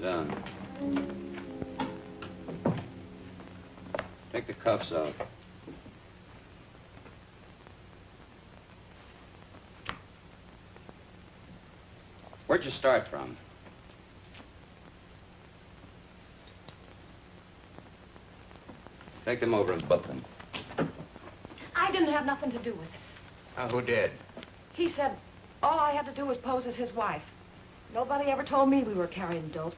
down. Take the cuffs off. Where'd you start from? Take them over and book them. I didn't have nothing to do with it. Who did? He said all I had to do was pose as his wife. Nobody ever told me we were carrying dope.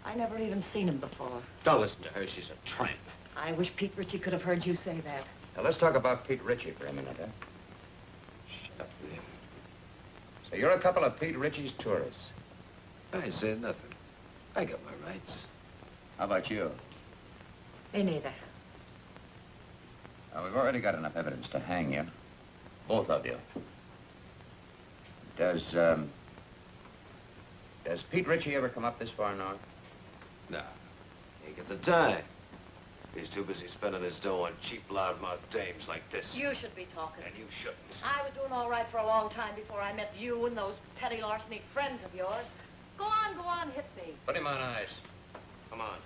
I never even seen him before. Don't listen to her. She's a tramp. I wish Pete Ritchie could have heard you say that. Now, let's talk about Pete Ritchie for a minute, huh? Shut up, will you? So you're a couple of Pete Ritchie's tourists. I said nothing. I got my rights. How about you? Me neither. We've already got enough evidence to hang you. Both of you. Does Pete Ritchie ever come up this far north? No. He ain't got the time. He's too busy spending his dough on cheap, loudmouth dames like this. You should be talking. And you shouldn't. I was doing all right for a long time before I met you and those petty larceny friends of yours. Go on, hit me. Put him on ice. Come on.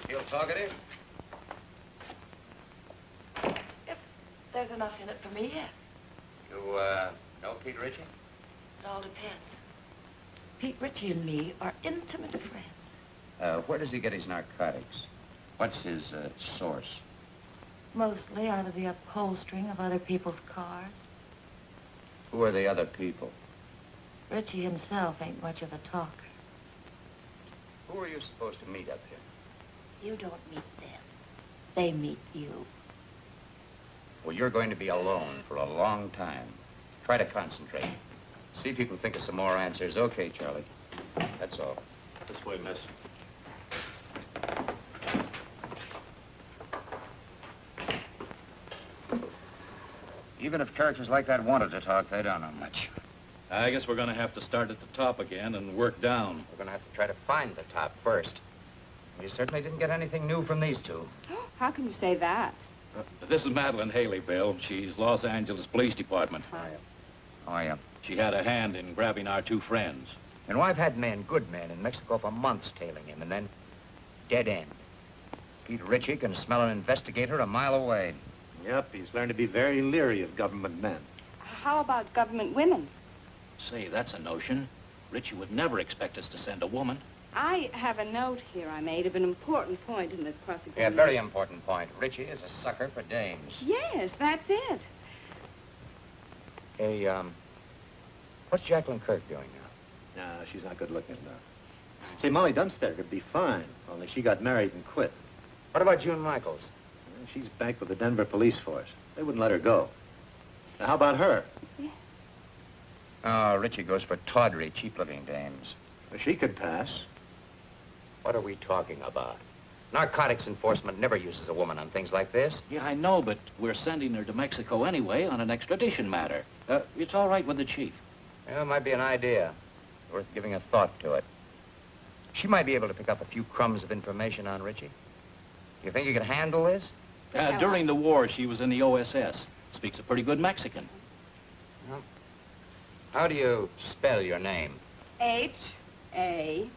Feel talkative? If there's enough in it for me, yes. You, know Pete Ritchie? It all depends. Pete Ritchie and me are intimate friends. Where does he get his narcotics? What's his, source? Mostly out of the upholstering of other people's cars. Who are the other people? Ritchie himself ain't much of a talker. Who are you supposed to meet up here? You don't meet them. They meet you. Well, you're going to be alone for a long time. Try to concentrate. See if you can think of some more answers. Okay, Charlie. That's all. This way, miss. Even if characters like that wanted to talk, they don't know much. I guess we're going to have to start at the top again and work down. We're going to have to try to find the top first. You certainly didn't get anything new from these two. How can you say that? This is Madeleine Haley, Bill. She's Los Angeles Police Department. Oh, yeah. She had a hand in grabbing our two friends. You know, I've had men, good men, in Mexico for months tailing him, and then dead end. Pete Ritchie can smell an investigator a mile away. Yep, he's learned to be very leery of government men. How about government women? Say, that's a notion. Ritchie would never expect us to send a woman. I have a note here I made of an important point in this prosecution. Yeah, very important point. Ritchie is a sucker for dames. Yes, that's it. Hey, what's Jacqueline Kirk doing now? No, she's not good looking enough. See, Molly Dunstedter would be fine, only she got married and quit. What about June Michaels? She's back with the Denver police force. They wouldn't let her go. Now, how about her? Yeah. Oh, Ritchie goes for tawdry, cheap-looking dames. Well, she could pass. What are we talking about? Narcotics enforcement never uses a woman on things like this. Yeah, I know, but we're sending her to Mexico anyway on an extradition matter. It's all right with the chief. Yeah, it might be an idea. Worth giving a thought to it. She might be able to pick up a few crumbs of information on Ritchie. You think you can handle this? During the war, she was in the OSS. Speaks a pretty good Mexican. Well, how do you spell your name? Haley.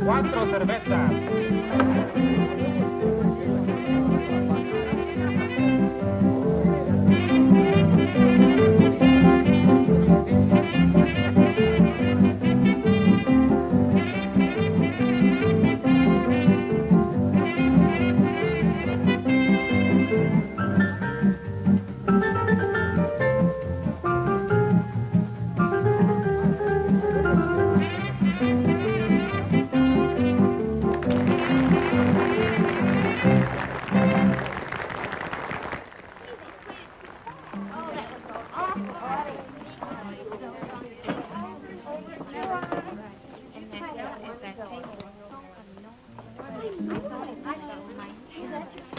4 cervezas.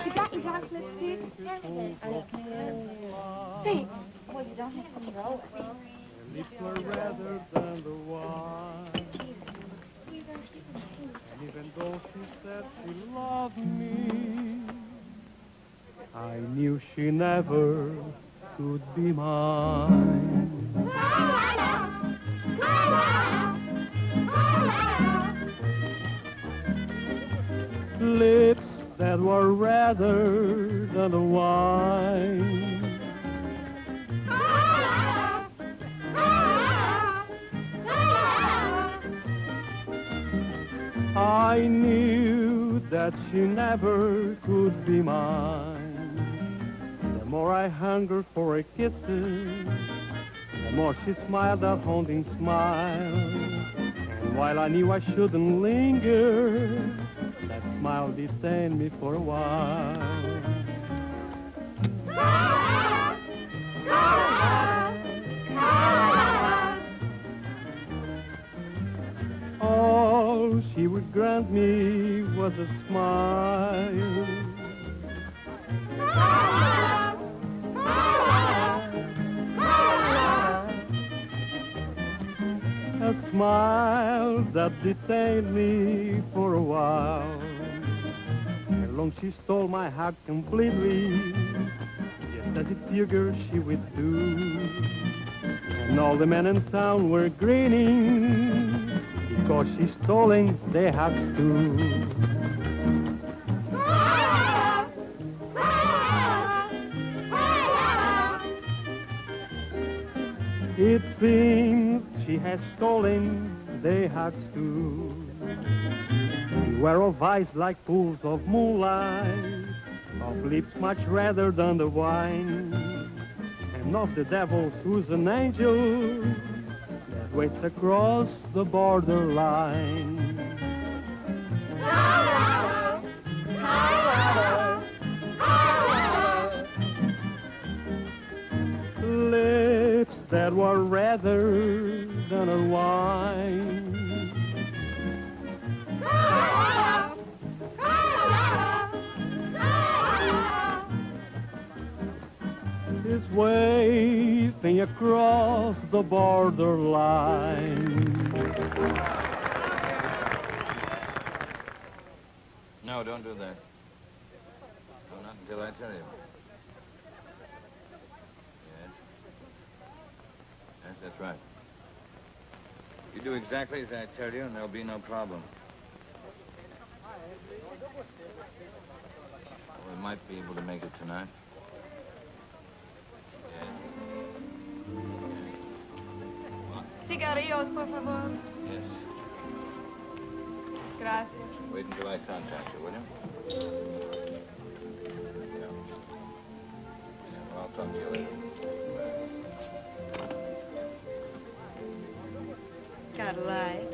You got your dark lipstick? Hey, well, you don't have to throw it. Lips were redder than the wine. And even though she said she loved me, I knew she never could be mine. Lips that were redder than the wine. I knew that she never could be mine. The more I hungered for her kisses, the more she smiled that haunting smile. And while I knew I shouldn't linger, that smile detained me for a while. All she would grant me was a smile. A smile that detained me for a while. And long she stole my heart completely, just as it figured she would do. And all the men in town were grinning, because she's stolen their hearts too. It seems she has stolen their hearts too. Beware of eyes like pools of moonlight, of lips much redder than the wine, and of the devil who's an angel that waits across the borderline. Lips that were redder than a wine. Is waving across the borderline. No, don't do that. No, not until I tell you. Yes. Yes, that's right. You do exactly as I tell you, and there'll be no problem. We might be able to make it tonight. Cigarrillos, por favor. Yes. Gracias. Wait until I contact you, will you? Yeah. Well, I'll talk to you later. Got a light.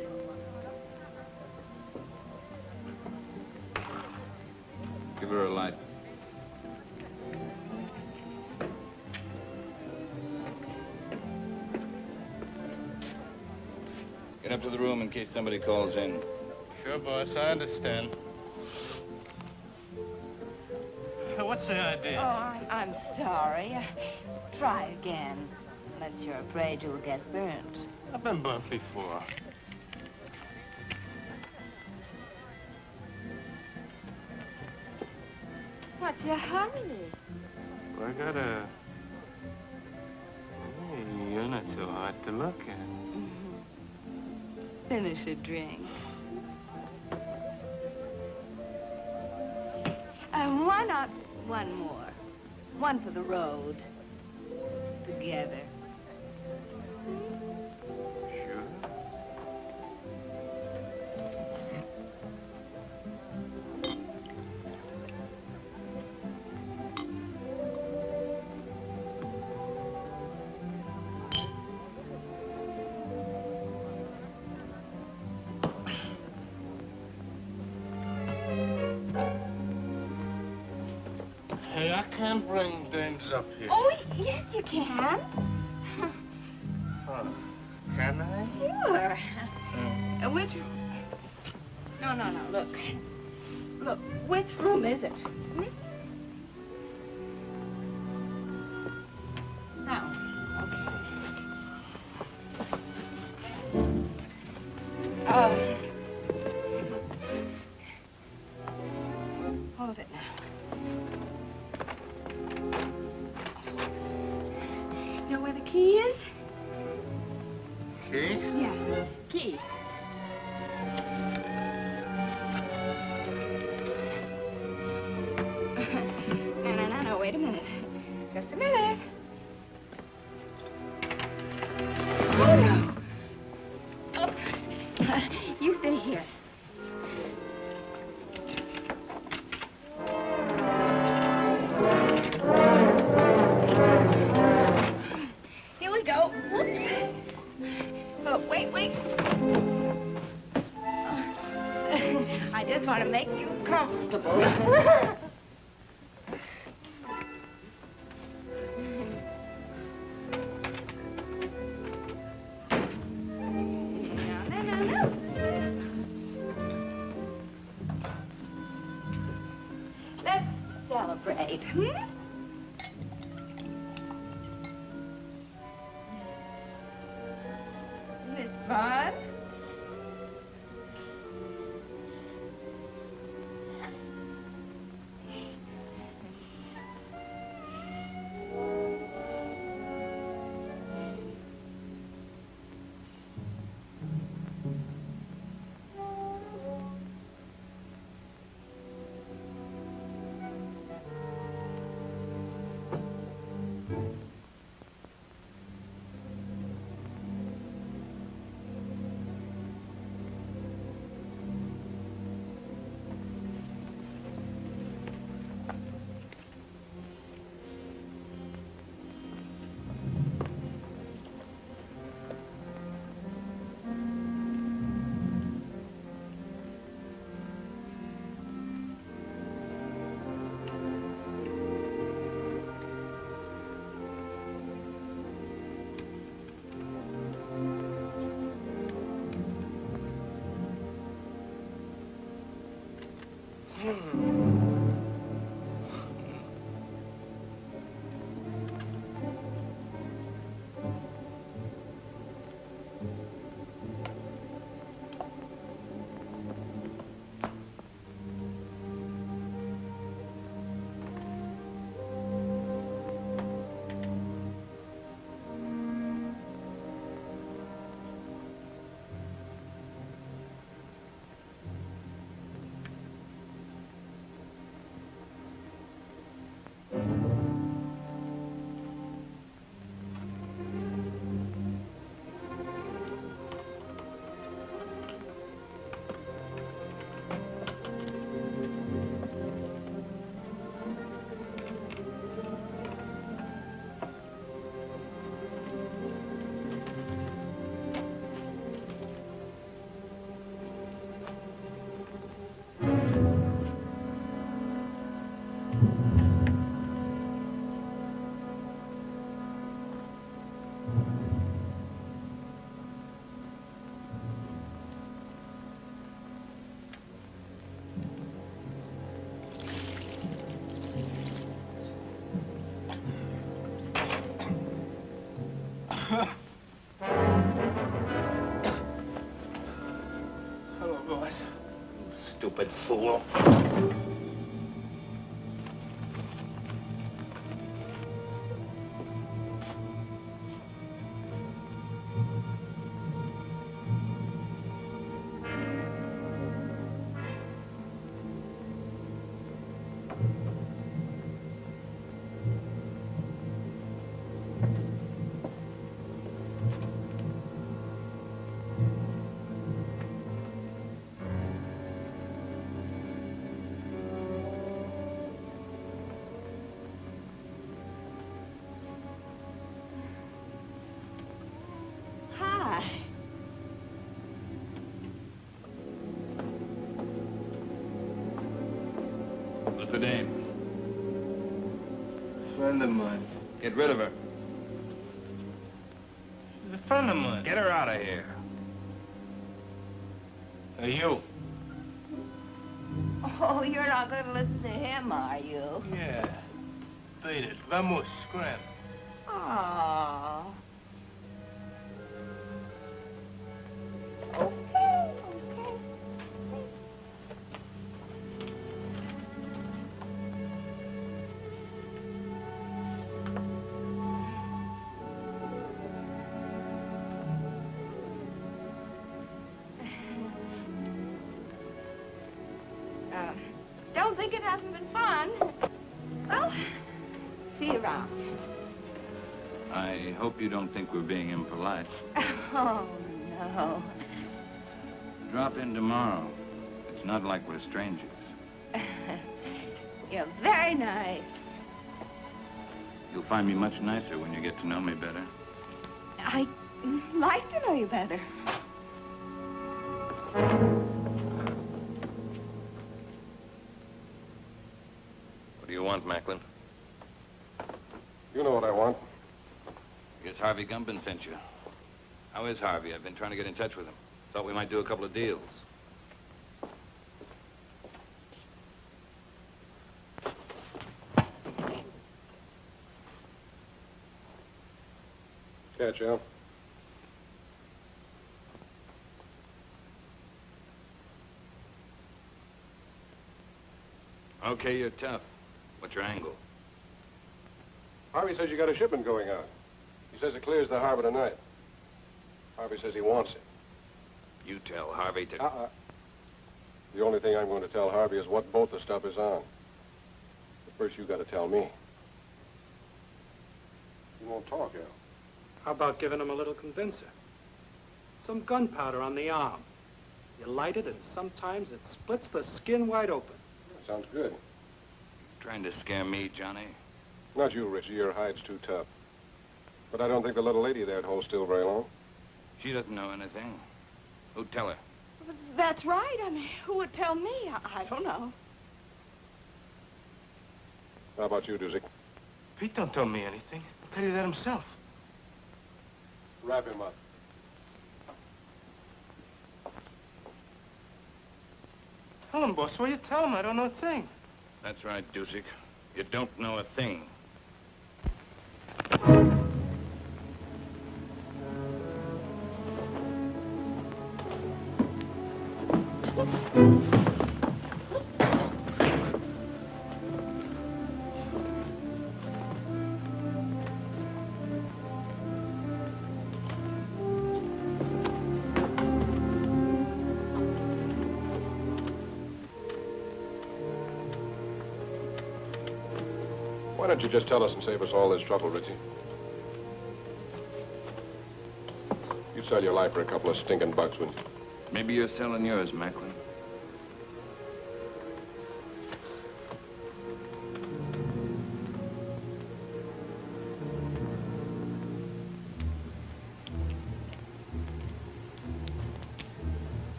Give her a light. Get up to the room in case somebody calls in. Sure, boss, I understand. What's the idea? Oh, I'm sorry. Try again. Unless you're afraid you'll get burnt. I've been burnt before. What's your hurry? Well, I gotta... Hey, you're not so hard to look at. Finish a drink. Why not one more? One for the road. Together. Sure. Hey, I can't bring dames up here. Oh, yes, you can. Huh. Can I? Sure. Which... No, look. Look, which room is it? Hmm? Now, okay. Hold it now. You know where the key is? Key? Yeah, key. No, wait a minute. Just a minute. Oh, no. Oh. You stay here. Here we go. Whoops. Oh, wait. I just want to make you comfortable. No. Let's celebrate, Miss Bud? Hello, boys. Stupid fool. What's the name? Friend of mine. Get rid of her. She's a friend of mine. Get her out of here. Hey, you. Oh, you're not going to listen to him, are you? Yeah. Beat it. Vamos, scram. Oh. Okay. Don't think it hasn't been fun. Well, see you around. I hope you don't think we're being impolite. Oh, no. Drop in tomorrow. It's not like we're strangers. You're very nice. You'll find me much nicer when you get to know me better. I'd like to know you better. What do you want, Macklin? You know what I want. I guess Harvey Gumbin sent you. How is Harvey? I've been trying to get in touch with him. Thought we might do a couple of deals. Catch, Al. Okay, you're tough. What's your angle? Harvey says you got a shipment going on. He says it clears the harbor tonight. Harvey says he wants it. You tell Harvey to... The only thing I'm going to tell Harvey is what boat the stuff is on. But first, you got to tell me. You won't talk, Al. How about giving him a little convincer? Some gunpowder on the arm. You light it, and sometimes it splits the skin wide open. Sounds good. Trying to scare me, Johnny? Not you, Richie. Your hide's too tough. But I don't think the little lady there'd hold still very long. She doesn't know anything. Who'd tell her? That's right. I mean, who would tell me? I don't know. How about you, Doozy? Pete don't tell me anything. He'll tell you that himself. Wrap him up. Tell him, boss. What you tell him? I don't know a thing. That's right, Dusick. You don't know a thing. Why don't you just tell us and save us all this trouble, Richie? You'd sell your life for a couple of stinking bucks, wouldn't you? Maybe you're selling yours, Macklin.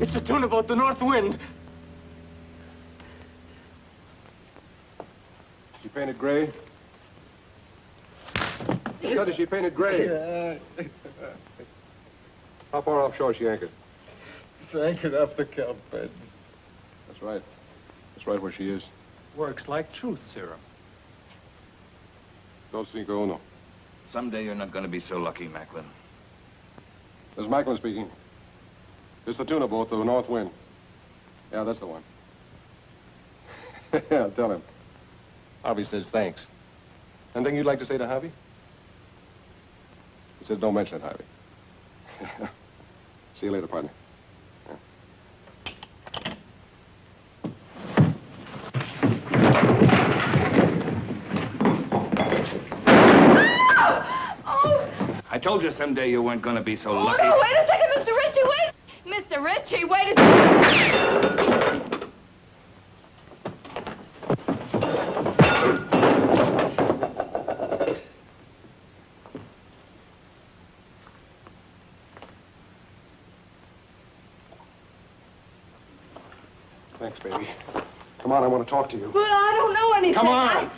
It's a tune about the north wind. She painted gray? Scotty, she painted gray. How far offshore is she anchored? It's anchored up the kelp bed. That's right. That's right where she is. Works like truth serum. Dos cinco uno. Someday you're not going to be so lucky, Macklin. This is Macklin speaking. It's the tuna boat, the North Wind. Yeah, that's the one. Yeah, tell him. Harvey says thanks. Anything you'd like to say to Harvey? He says don't mention it, Harvey. See you later, partner. I told you someday you weren't going to be so lucky. No, wait a second, Mr. Ritchie, wait! Mr. Ritchie, wait a second! Thanks, baby. Come on, I want to talk to you. But I don't know anything. Come on!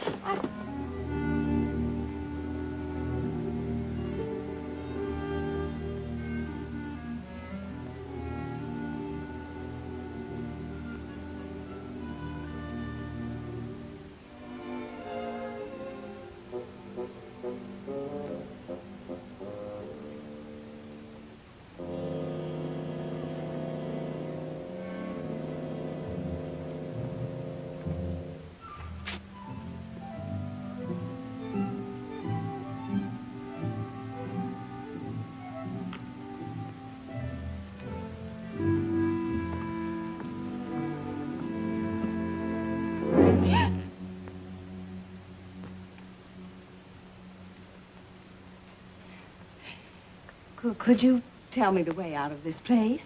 Could you tell me the way out of this place?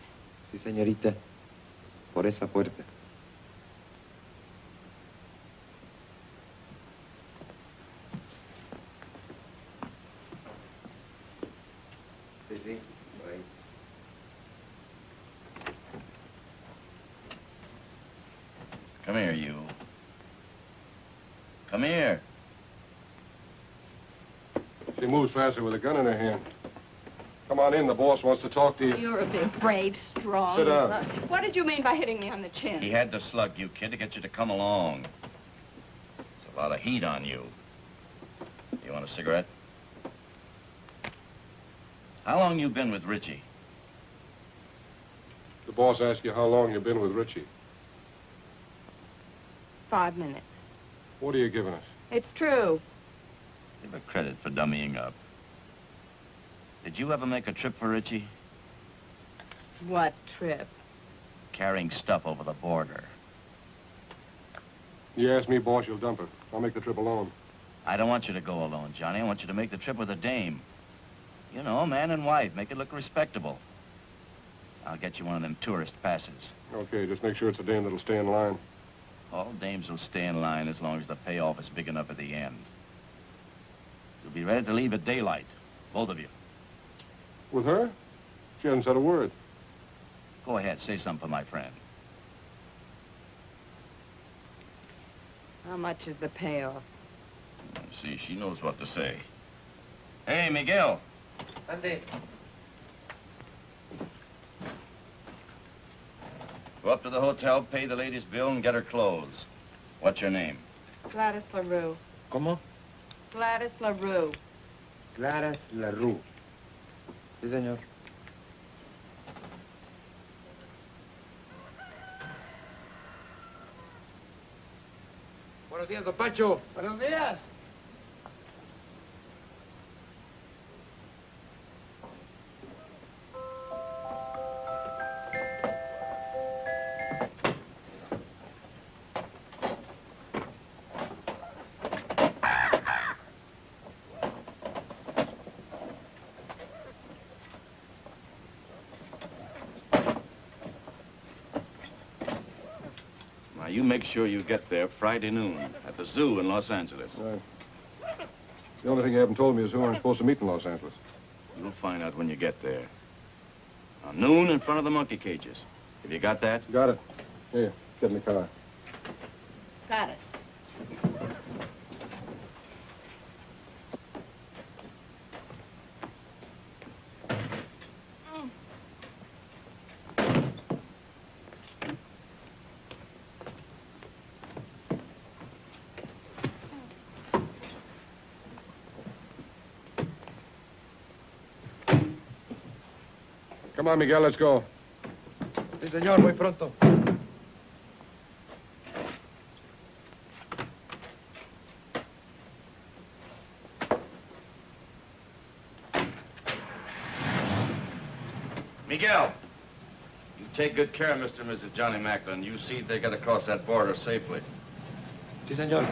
Sí, señorita. Por esa puerta. Sí, sí, por ahí. Come here, you. Come here. She moves faster with a gun in her hand. Come on in, the boss wants to talk to you. You're a big, brave, strong... Sit down. What did you mean by hitting me on the chin? He had to slug you, kid, to get you to come along. There's a lot of heat on you. You want a cigarette? How long you been with Ritchie? The boss asked you how long you've been with Ritchie. 5 minutes. What are you giving us? It's true. Give her credit for dummying up. Did you ever make a trip for Ritchie? What trip? Carrying stuff over the border. You ask me, boss, you'll dump her. I'll make the trip alone. I don't want you to go alone, Johnny. I want you to make the trip with a dame. You know, man and wife. Make it look respectable. I'll get you one of them tourist passes. Okay, just make sure it's a dame that'll stay in line. All dames will stay in line as long as the payoff is big enough at the end. You'll be ready to leave at daylight, both of you. With her? She hasn't said a word. Go ahead, say something for my friend. How much is the payoff? See, she knows what to say. Hey, Miguel. Ande. Go up to the hotel, pay the lady's bill, and get her clothes. What's your name? Gladys LaRue. ¿Cómo? Gladys LaRue. Claras LaRue. Sí, señor. Buenos días, don Pancho. Buenos días. Now, you make sure you get there Friday noon at the zoo in Los Angeles. Right. The only thing you haven't told me is who I'm supposed to meet in Los Angeles. You'll find out when you get there. Now, noon in front of the monkey cages. Have you got that? Got it. Here, get in the car. Got it. Come on, Miguel, let's go. Sí, señor, muy pronto. Miguel, you take good care of Mr. and Mrs. Johnny Macklin. You see they get across that border safely. Sí, señor.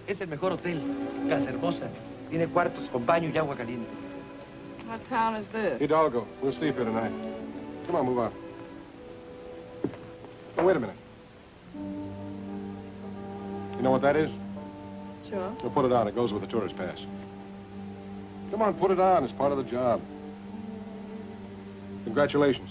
Es el mejor hotel. Casa hermosa. Tiene cuartos con baño y agua caliente. What town is this? Hidalgo. We'll sleep here tonight. Come on, move on. Oh, wait a minute. You know what that is? Sure. Well, put it on. It goes with the tourist pass. Come on, put it on. It's part of the job. Congratulations.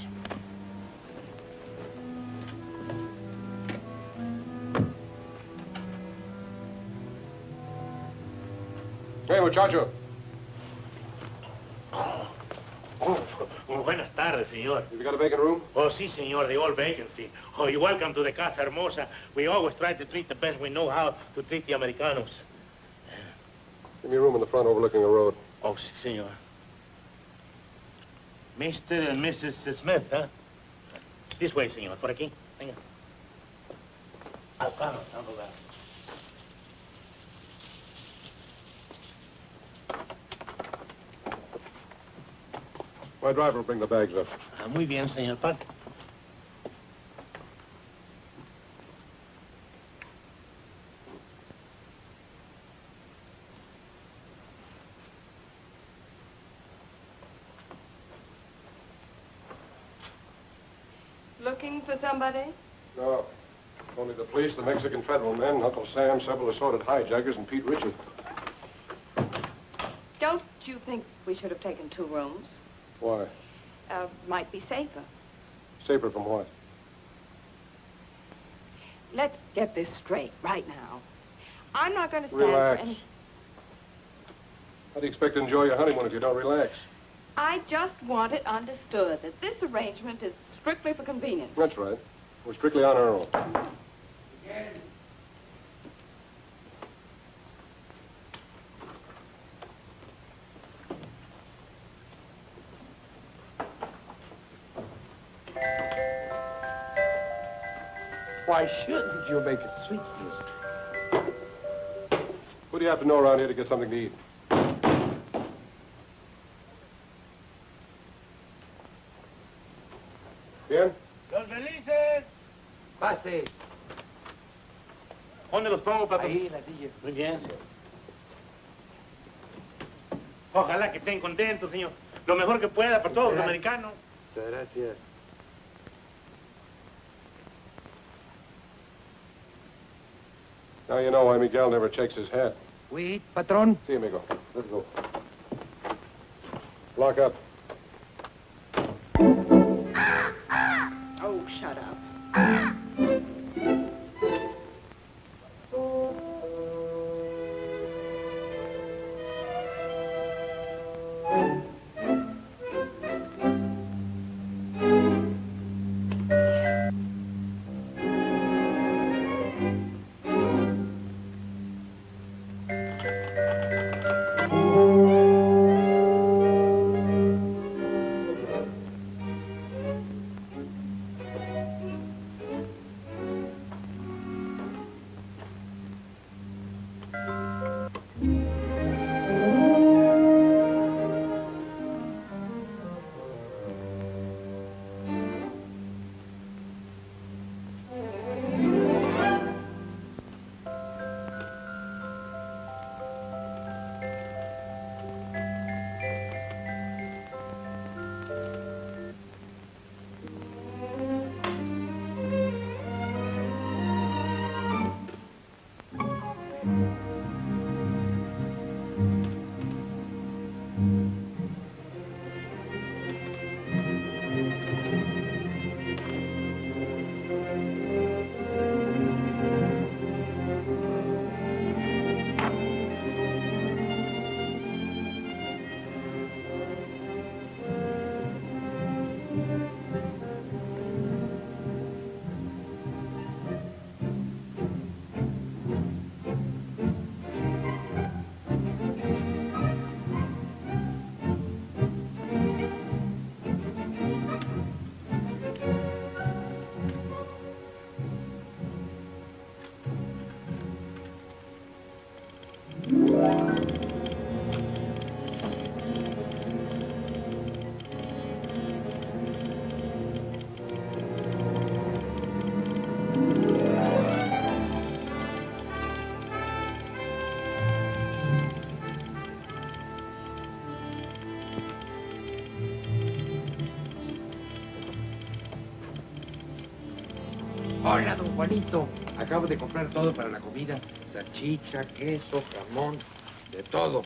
Hey, muchacho. Muy buenas tardes, señor. Have you got a vacant room? Oh, sí, señor, the old vacancy. Oh, you're welcome to the Casa Hermosa. We always try to treat the best we know how to treat the Americanos. Give me a room in the front overlooking the road. Oh, sí, señor. Mr. and Mrs. Smith, huh? This way, señor. Por aquí. Venga. Vamos, vamos. My driver will bring the bags up. Ah, muy bien, señor. Pase. Looking for somebody? No. Only the police, the Mexican federal men, Uncle Sam, several assorted hijackers, and Pete Ritchie. Don't you think we should have taken 2 rooms? Why? Might be safer. Safer from what? Let's get this straight right now. I'm not going to stand Relax. for any... How do you expect to enjoy your honeymoon if you don't relax? I just want it understood that this arrangement is strictly for convenience. That's right. We're strictly on our own. Why shouldn't you make a sweet music? What do you have to know around here to get something to eat? Bien? Los felices. Pase. ¿Dónde los pongo, papá? Ahí, en la silla. Muy bien. Ojalá que estén contentos, señor. Lo mejor que pueda para todos los americanos. Muchas gracias. Now you know why Miguel never checks his hat. Oui, patron. See, amigo. Let's go. Lock up. Oh, shut up. Hola, don Juanito. Acabo de comprar todo para la comida. Salchicha, queso, jamón, de todo.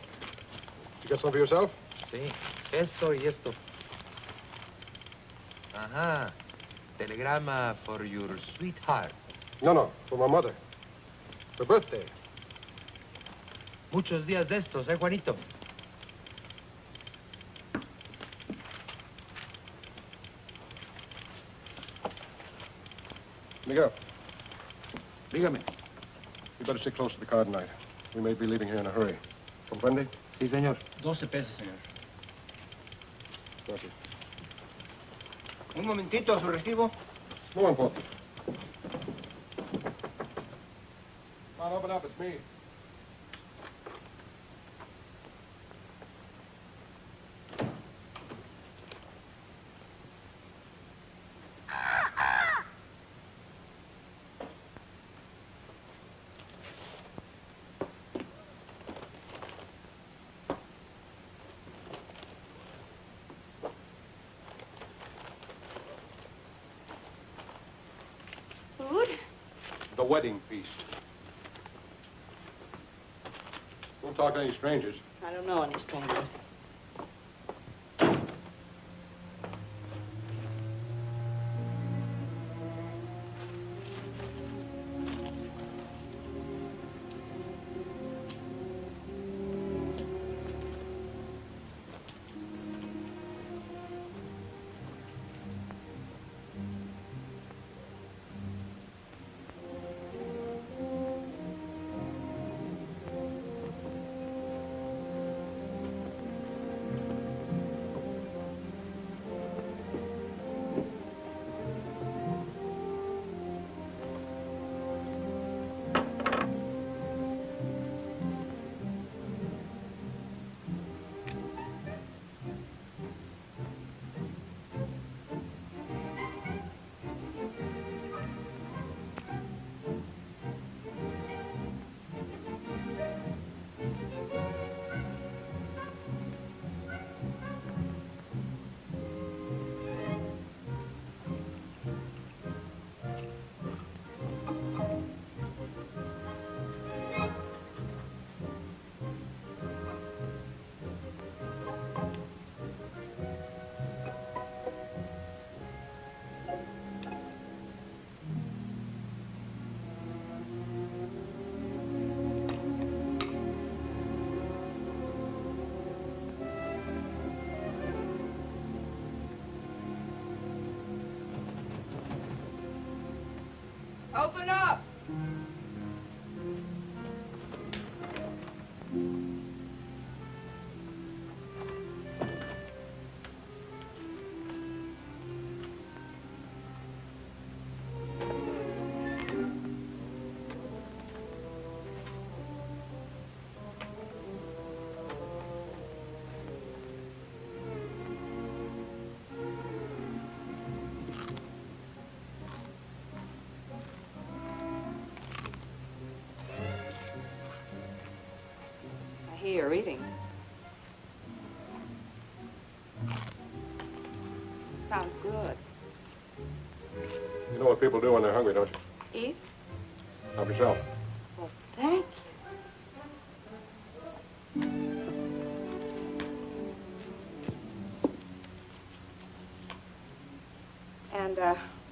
You got some for yourself? Sí, esto y esto. Ajá. Telegrama for your sweetheart. No, for my mother. Her birthday. Muchos días de estos, Juanito? Miguel, Dígame. you better stick close to the car tonight. We may be leaving here in a hurry. Comprende? Sí, señor. 12 pesos, señor. Gracias. Un momentito, su recibo. No important. Come on, open up. It's me. Food? The wedding feast. Don't talk to any strangers. I don't know any strangers. Open up! I hear you're eating. Sounds good. You know what people do when they're hungry, don't you? Eat? Help yourself. Well, thank you. And,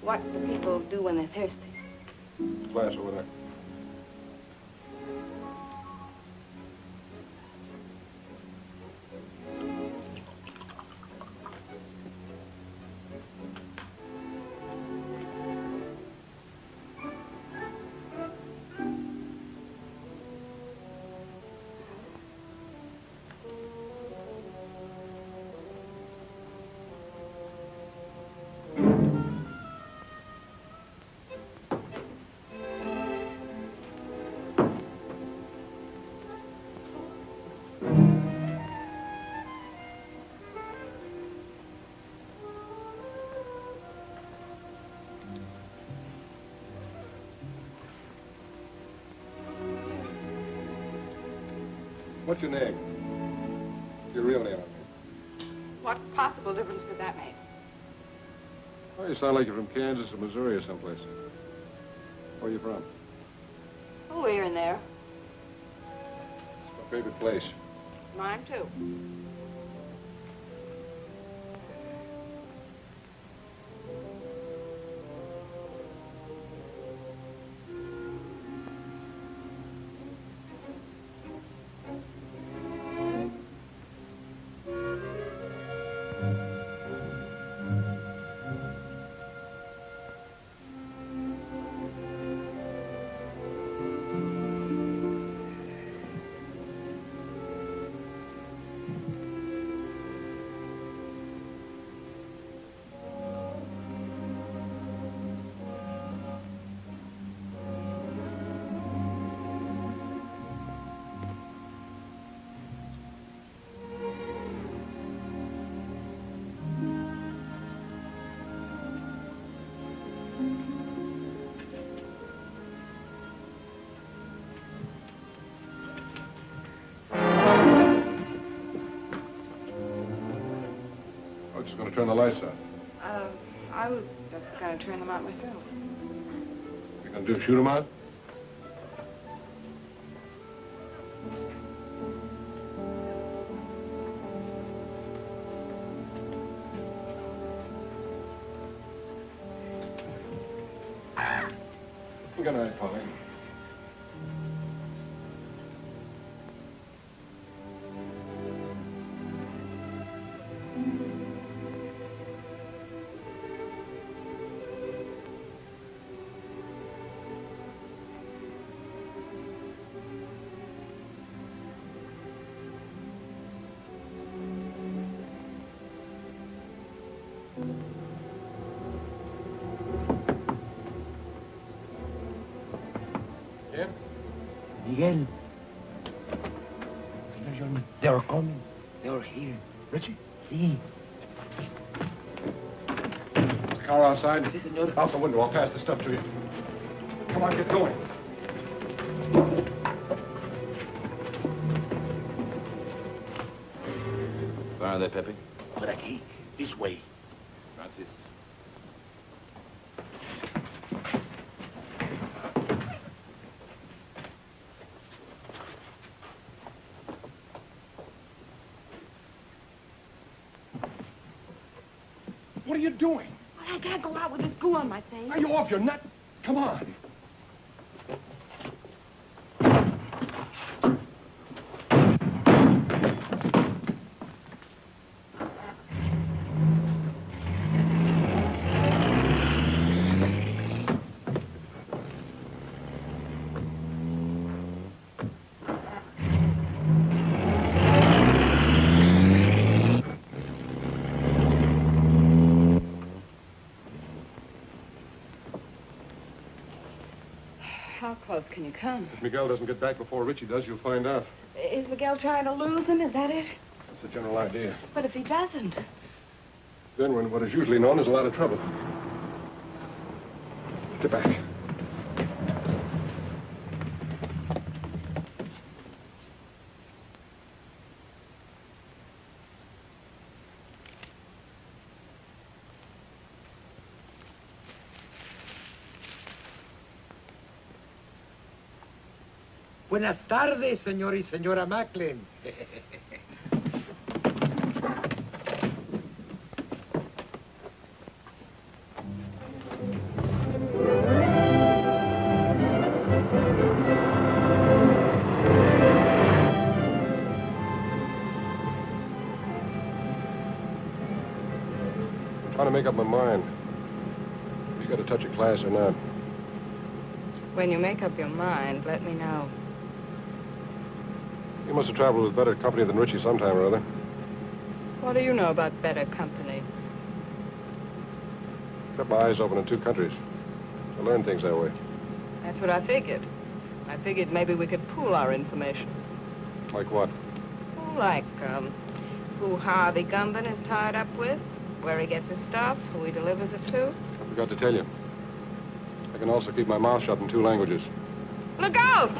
what do people do when they're thirsty? Glass over there. What's your name? Your real name, I mean. What possible difference could that make? Oh, you sound like you're from Kansas or Missouri or someplace. Where are you from? Oh, here and there. It's my favorite place. Mine, too. Going to turn the lights out. I was just going to turn them out myself. You're going to shoot them out? Good night, Polly. Miguel. Senor John, they are coming. They are here. Richie? See. Is the car outside? Si, senor. Out the window. I'll pass the stuff to you. Come on, get going. Where are they, Pepe? Por aquí. This way. Gracias. What are you doing? Well, I can't go out with this goo on my face. Are you off your nut? Come on. How close can you come? If Miguel doesn't get back before Richie does, you'll find out. Is Miguel trying to lose him? Is that it? That's the general idea. But if he doesn't? Then we're in what is usually known as a lot of trouble. Get back. Buenas tardes, señor y señora Macklin. I'm trying to make up my mind. You got a touch of class or not? When you make up your mind, let me know. You must have traveled with better company than Richie sometime or other. What do you know about better company? Kept my eyes open in two countries. I learned things that way. That's what I figured. I figured maybe we could pool our information. Like what? Like, who Harvey Gumban is tied up with, where he gets his stuff, who he delivers it to. I forgot to tell you. I can also keep my mouth shut in two languages. Look out!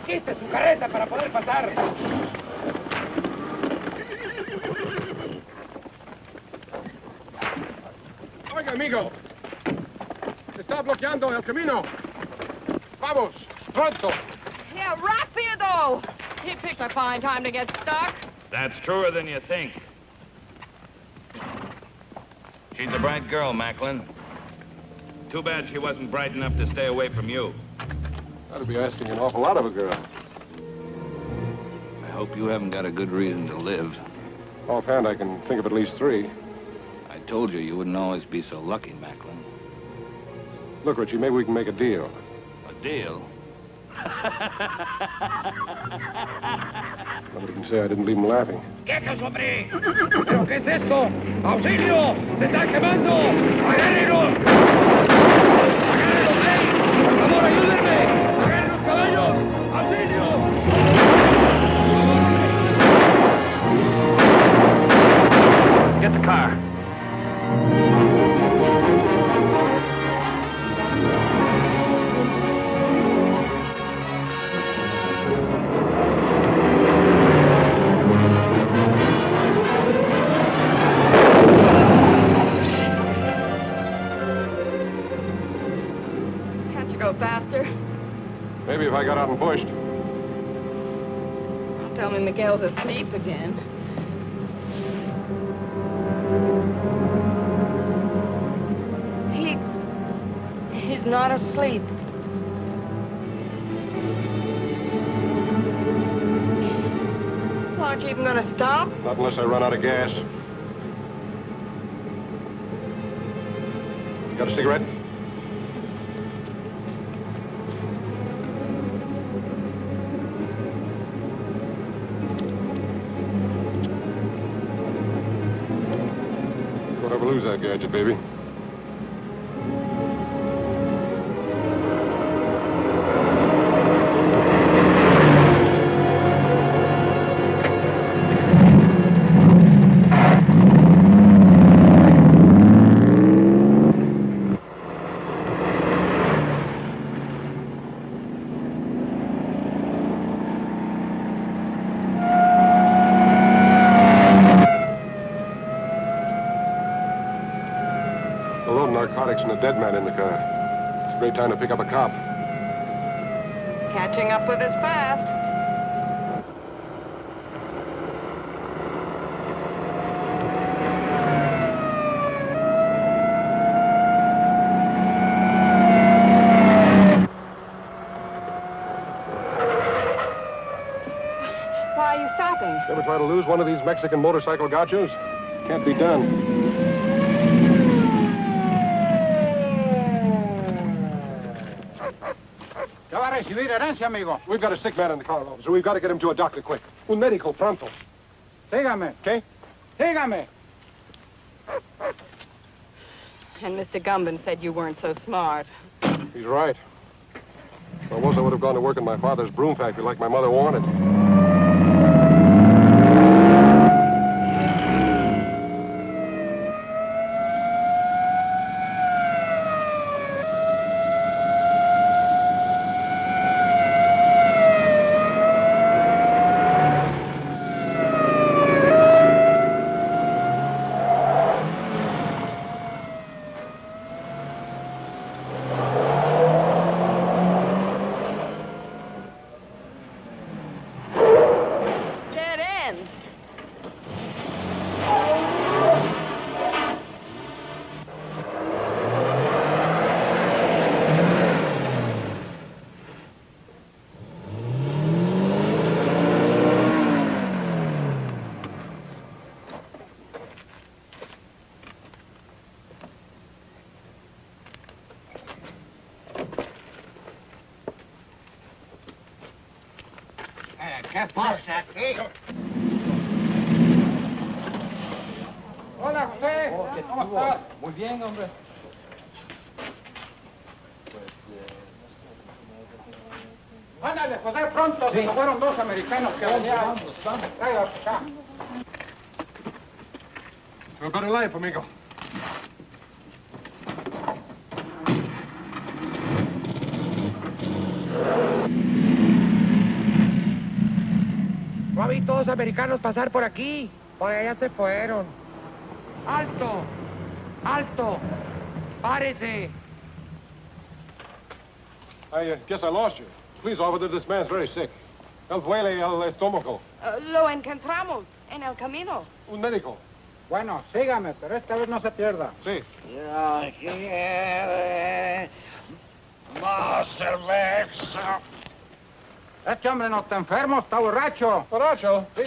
Quite su carreta para poder pasar. Oiga, amigo. está bloqueando el camino. Vamos, pronto. Yeah, rápido! He picked a fine time to get stuck. That's truer than you think. She's a bright girl, Macklin. Too bad she wasn't bright enough to stay away from you. That'd be asking an awful lot of a girl. I hope you haven't got a good reason to live. Offhand, I can think of at least 3. I told you you wouldn't always be so lucky, Macklin. Look, Richie, maybe we can make a deal. A deal? Nobody can say I didn't leave him laughing. ¡Quietos, hombre! ¿Pero qué es esto? ¡Auxilio! ¡Se están quemando! ¡Agárrenlos! ¡Agárrenlos, Por favor, ayúdenme! ¡Agarren los caballos! ¡Auxilio! Get the car. Faster. Maybe if I got out and pushed. Tell me Miguel's asleep again. He's not asleep. Well, aren't you even gonna stop? Not unless I run out of gas. You got a cigarette? Lose that gadget, baby. And a dead man in the car. It's a great time to pick up a cop. Catching up with us fast. Why are you stopping? Ever try to lose one of these Mexican motorcycle gauchos? Can't be done. We've got a sick man in the car, officer. We've got to get him to a doctor quick. Un médico pronto. Dígame. ¿Qué? Dígame. And Mr. Gumben said you weren't so smart. He's right. If I was, I would have gone to work in my father's broom factory like my mother wanted. ¿Qué pasa aquí? Hola, José. ¿Cómo estás? Muy bien, hombre. Ándale, José, pronto. Se fueron 2 americanos que venían. Tráigalos acá. To a better life, amigo. No vi todos americanos pasar por aquí. Por allá se fueron. ¡Alto! ¡Alto! ¡Párese! I guess I lost you. Please, officer, this man's very sick. Él duele el estómago. Lo encontramos en el camino. Un médico. Bueno, sígame, pero esta vez no se pierda. Sí. Ya quiere más cerveza. Este hombre no está enfermo, está borracho. ¿Borracho? Sí.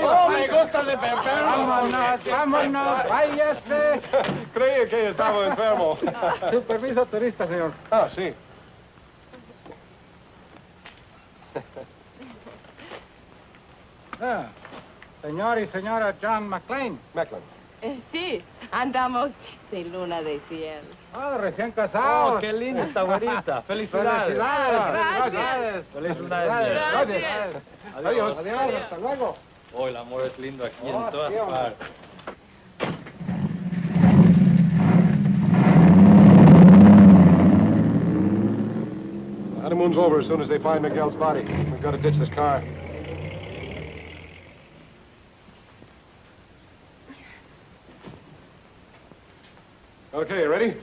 Oh, me gusta de beber. Vámonos, vámonos, váyase. Creí que estaba enfermo. Su permiso turista, señor. Ah, sí. Ah, señor y señora John Macklin. Macklin. Sí, andamos de luna de cielo. Ah, recién casados. Oh, qué linda esta güerita. Felicidades. Felicidades. Felicidades. Gracias. Adiós. Adiós. Hasta luego. Oh, el amor es lindo aquí Oh, en todas sí, hombre. partes. The honeymoon's over as soon as they find Miguel's body. We've got to ditch this car. Okay, you ready?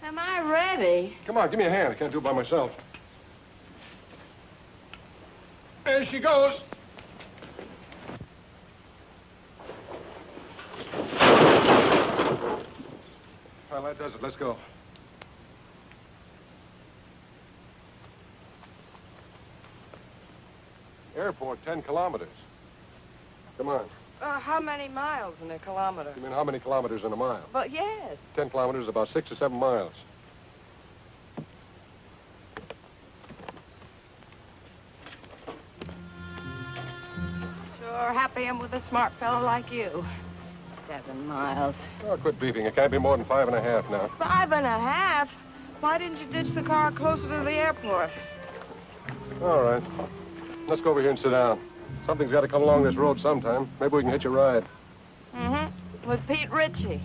Am I ready? Come on, give me a hand. I can't do it by myself. There she goes. Well, that does it. Let's go. Airport, 10 kilometers. Come on. How many miles in a kilometer? You mean how many kilometers in a mile? But yes. 10 kilometers is about 6 or 7 miles. Sure happy I'm with a smart fellow like you. 7 miles. Oh, quit beefing. It can't be more than 5.5 now. 5.5? Why didn't you ditch the car closer to the airport? All right. Let's go over here and sit down. Something's got to come along this road sometime. Maybe we can hitch a ride. Mm-hmm. With Pete Ritchie.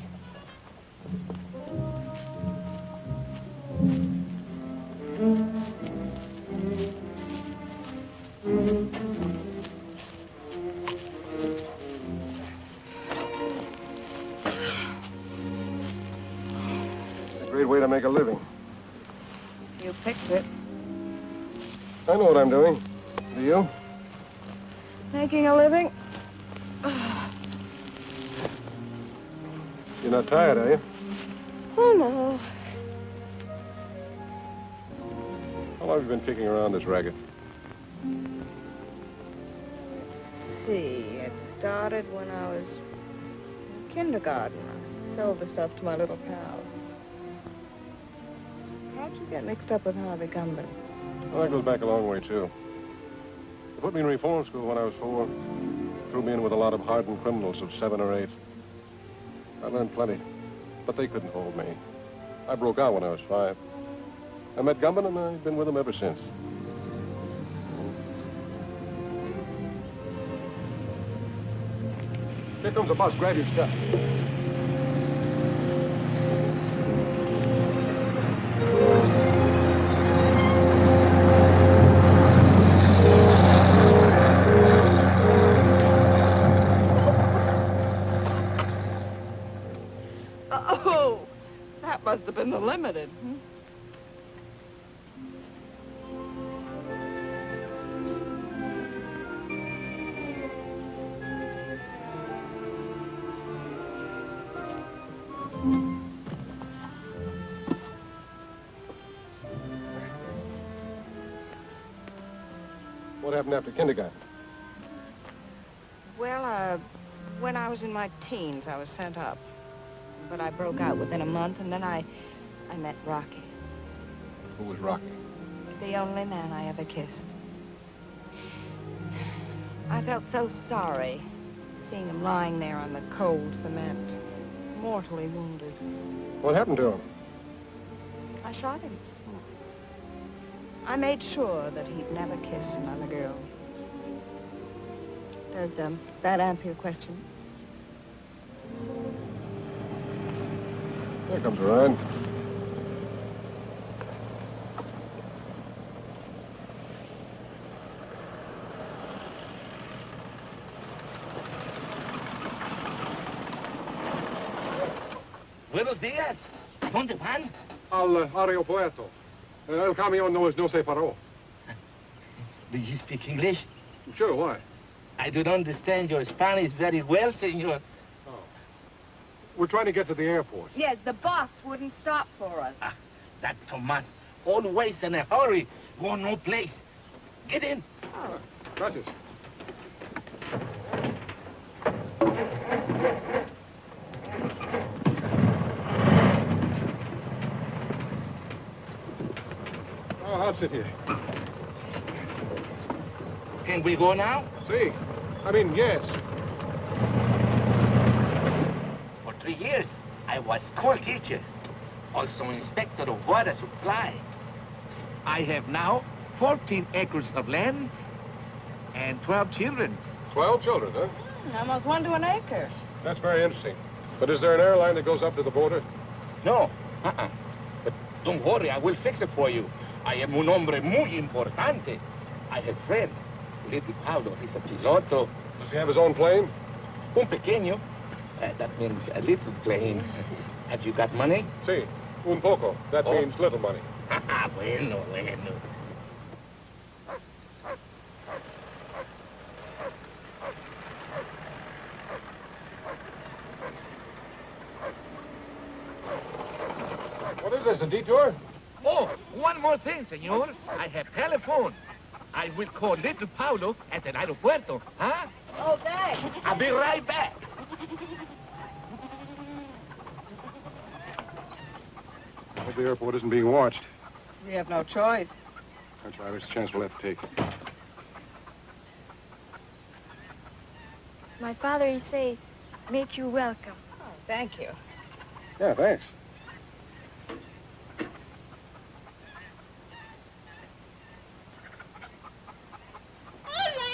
It's a great way to make a living. You picked it. I know what I'm doing. Do you? Making a living? You're not tired, are you? Oh, no. How long have you been kicking around this racket? Let's see. It started when I was in kindergarten. I sold the stuff to my little pals. How'd you get mixed up with Harvey Gumby? Well, that goes back a long way, too. They put me in reform school when I was 4. Threw me in with a lot of hardened criminals of 7 or 8. I learned plenty, but they couldn't hold me. I broke out when I was 5. I met Gumby, and I've been with him ever since. Here comes the bus. Grab your stuff. Oh, that must have been the limited. What happened after kindergarten? Well, when I was in my teens, I was sent up. But I broke out within a month, and then I met Rocky. Who was Rocky? The only man I ever kissed. I felt so sorry seeing him lying there on the cold cement, mortally wounded. What happened to him? I shot him. I made sure that he'd never kiss another girl. Does that answer your question? Here comes a ride. Buenos días. ¿Dónde van? Al aeropuerto. El camión no se paró. Do you speak English? Sure, why? I don't understand your Spanish very well, senor. Oh. We're trying to get to the airport. Yes, the bus wouldn't stop for us. Ah, that Tomas, always in a hurry, go no place. Get in. Oh. Gracias. Oh, I'll sit here. Can we go now? See. I mean, yes. For 3 years, I was school teacher, also inspector of water supply. I have now 14 acres of land and 12 children. 12 children, huh? Almost 1 to an acre. That's very interesting. But is there an airline that goes up to the border? No. But don't worry, I will fix it for you. I am un hombre muy importante. I have friend. Little Pablo, he's a piloto. Does he have his own plane? Un pequeño. That means a little plane. Have you got money? Sí, un poco. That means little money. Bueno. What is this, a detour? Oh, one more thing, senor. I have telephone. I will call little Paulo at the aeropuerto, huh? Oh, thanks. I'll be right back. I hope the airport isn't being watched. We have no choice. That's right. It's a chance we'll have to take. My father, he say, make you welcome. Oh, thank you. Yeah, thanks.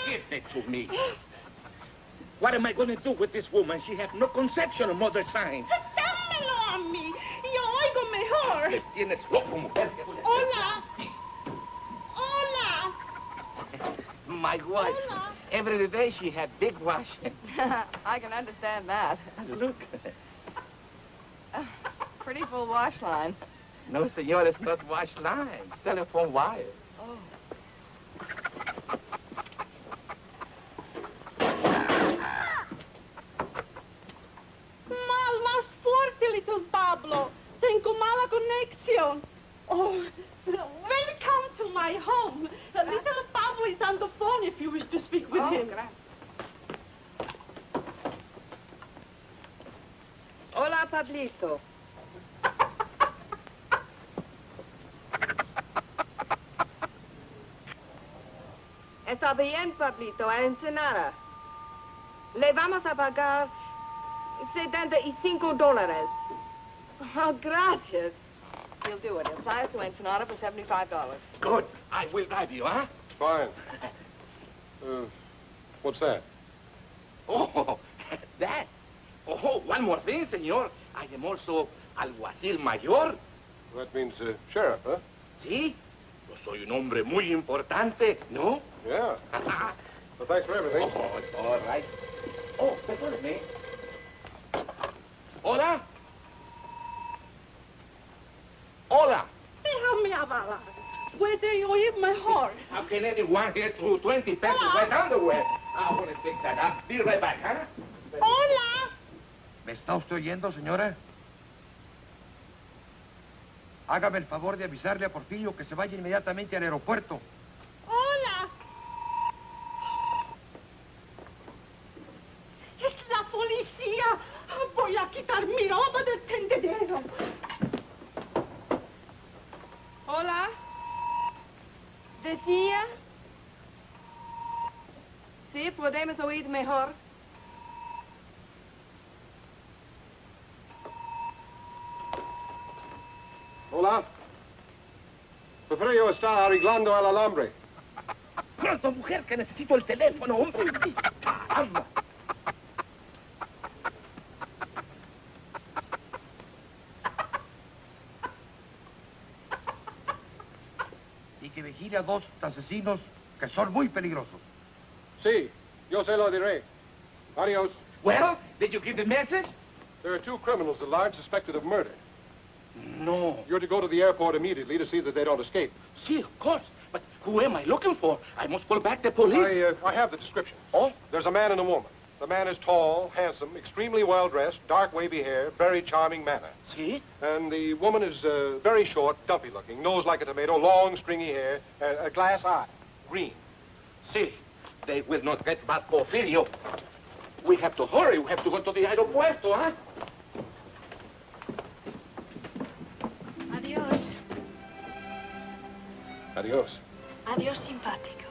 Give it to me. What am I going to do with this woman? She has no conception of mother signs. ¡Dámelo a mí! Yo oigo mejor. Le tienes loco, mujer. Hola. Hola. My wife. Hola. Every day she had big wash. I can understand that. Look. Pretty full wash line. No, senor, it's not wash line. Telephone wire. Oh. Más fuerte, little Pablo. Tengo mala conexión. Oh, welcome to my home. Little Pablo is on the phone if you wish to speak with him. Hola, Pablito. Está bien, Pablito, a Ensenada. Le vamos a pagar $75. Oh, gracias. He'll do it. He'll fly us to Ensenada for $75. Good. I will drive you, huh? Fine. What's that? Oh, that. Oh, one more thing, senor. I am also alguacil mayor. That means sheriff, huh? Sí. Yo soy un hombre muy importante, ¿no? Yeah. Well, thanks for everything. Oh, it's all right. Oh, perdóneme. Hola. Hola. Déjame hablar. Puede oír mejor. How can anyone here through 20 pesos wet underwear? I want to fix that up. Be right back, huh? Hola. ¿Me está usted oyendo, señora? Hágame el favor de avisarle a Porfirio que se vaya inmediatamente al aeropuerto. Hola. Es la policía. Voy a quitar mi ropa del tendedero. Hola. ¿Decía? Sí, podemos oír mejor. Hola. Porfirio está arreglando el alambre. Pronto, mujer, que necesito el teléfono, hombre. Caramba. Y que vigile a 2 asesinos que son muy peligrosos. Sí, yo se lo diré. Adios. Well, did you give the message? There are 2 criminals at large suspected of murder. No. You're to go to the airport immediately to see that they don't escape. See, of course. But who am I looking for? I must call back the police. I have the description. Oh? There's a man and a woman. The man is tall, handsome, extremely well-dressed, dark wavy hair, very charming manner. See? And the woman is very short, dumpy-looking, nose like a tomato, long, stringy hair, a glass eye, green. See, they will not get back Porfirio. We have to hurry. We have to go to the aeropuerto, huh? Adios. Adios. Adios, simpático.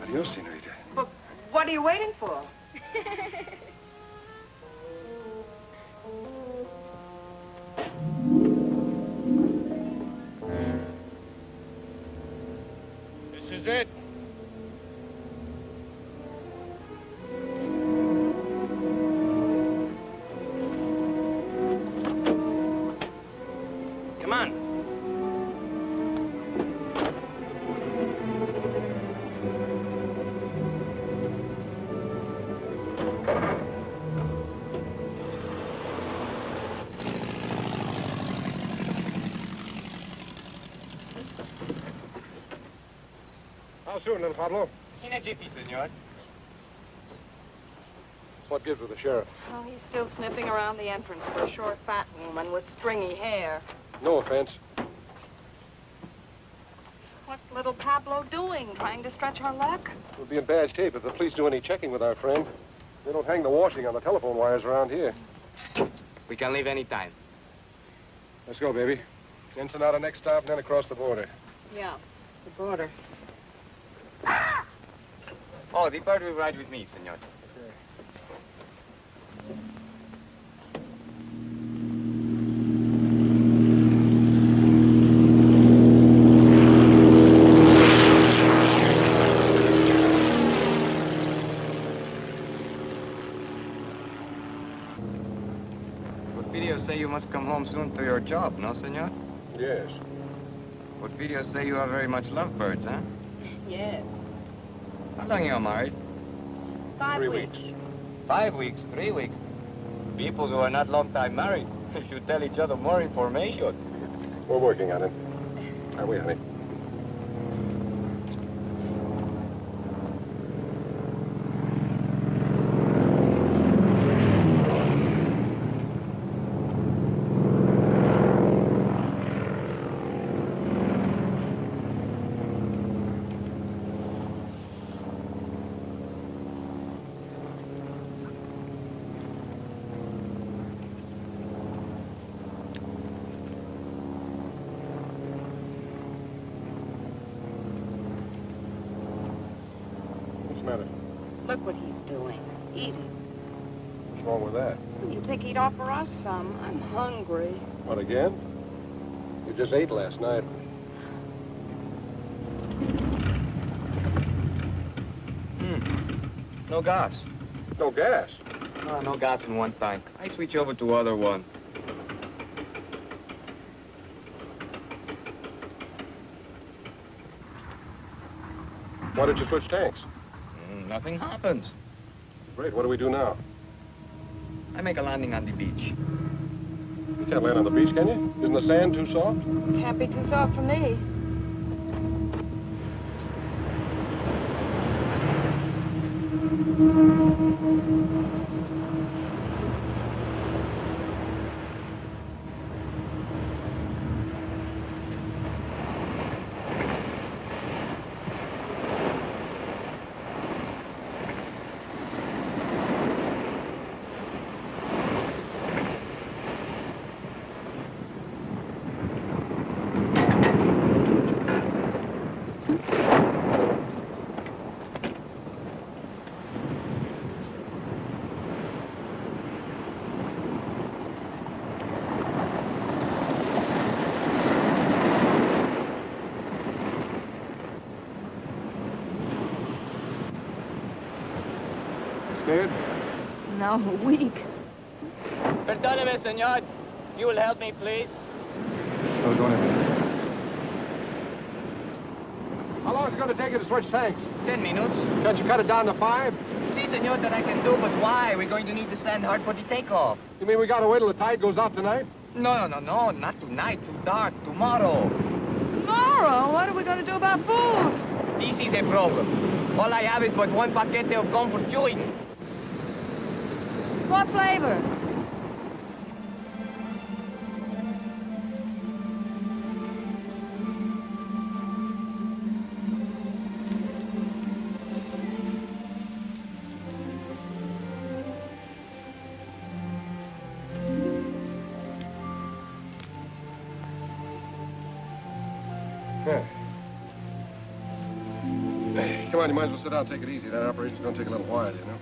Adios, senorita. But what are you waiting for? This is it. Come on. How soon, little Pablo? In a jiffy, senor. What gives with the sheriff? Oh, he's still sniffing around the entrance for a short, fat woman with stringy hair. No offense. What's little Pablo doing? Trying to stretch her luck? We'll be in bad shape if the police do any checking with our friend. They don't hang the washing on the telephone wires around here. We can leave any time. Let's go, baby. Ensenada next stop, and then across the border. Yeah, the border. Oh, the bird will ride with me, senor. Porfirio say you must come home soon to your job, no, senor? Yes. Porfirio say you are very much lovebirds, huh? Yes. How long you are married? 5 weeks. 5 weeks, 3 weeks. People who are not long time married should tell each other more information. We're working on it. Are we, honey? Look what he's doing. Eating. What's wrong with that? You think he'd offer us some? I'm hungry. What, again? You just ate last night. No gas. No gas? No gas in one tank. I switch over to other one. Why did you switch tanks? Nothing happens. Great, what do we do now? I make a landing on the beach. You can't land on the beach, can you? Isn't the sand too soft? Can't be too soft for me. Scared? No, weak. Perdóneme, senor. You will help me, please? No, don't have it. How long is it going to take you to switch tanks? 10 minutes. Can't you cut it down to 5? Si, senor, that I can do, but why? We're going to need the sand hard for the takeoff. You mean we got to wait till the tide goes out tonight? No, not tonight. Too dark. Tomorrow. Tomorrow? What are we going to do about food? This is a problem. All I have is but one paquete of gum for chewing. What flavor? Hey, come on, you might as well sit down and take it easy. That operation's going to take a little while, you know.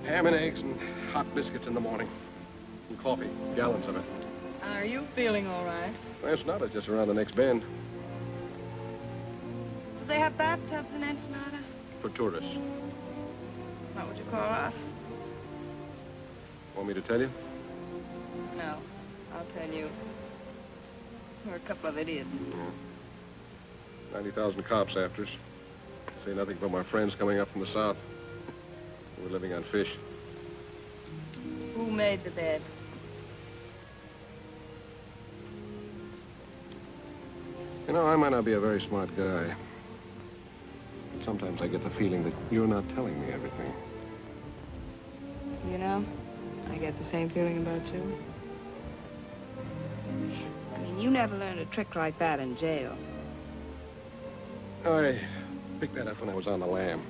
Ham and eggs and hot biscuits in the morning. And coffee, gallons of it. Are you feeling all right? Well, it's not. It's just around the next bend. Do they have bathtubs in Ensenada? For tourists. What would you call us? Want me to tell you? No, I'll tell you. We're a couple of idiots. Yeah. 90,000 cops after us. Say nothing but my friends coming up from the south. We're living on fish. Who made the bed? You know, I might not be a very smart guy. But sometimes I get the feeling that you're not telling me everything. You know, I get the same feeling about you. I mean, you never learned a trick like that in jail. I picked that up when I was on the lam.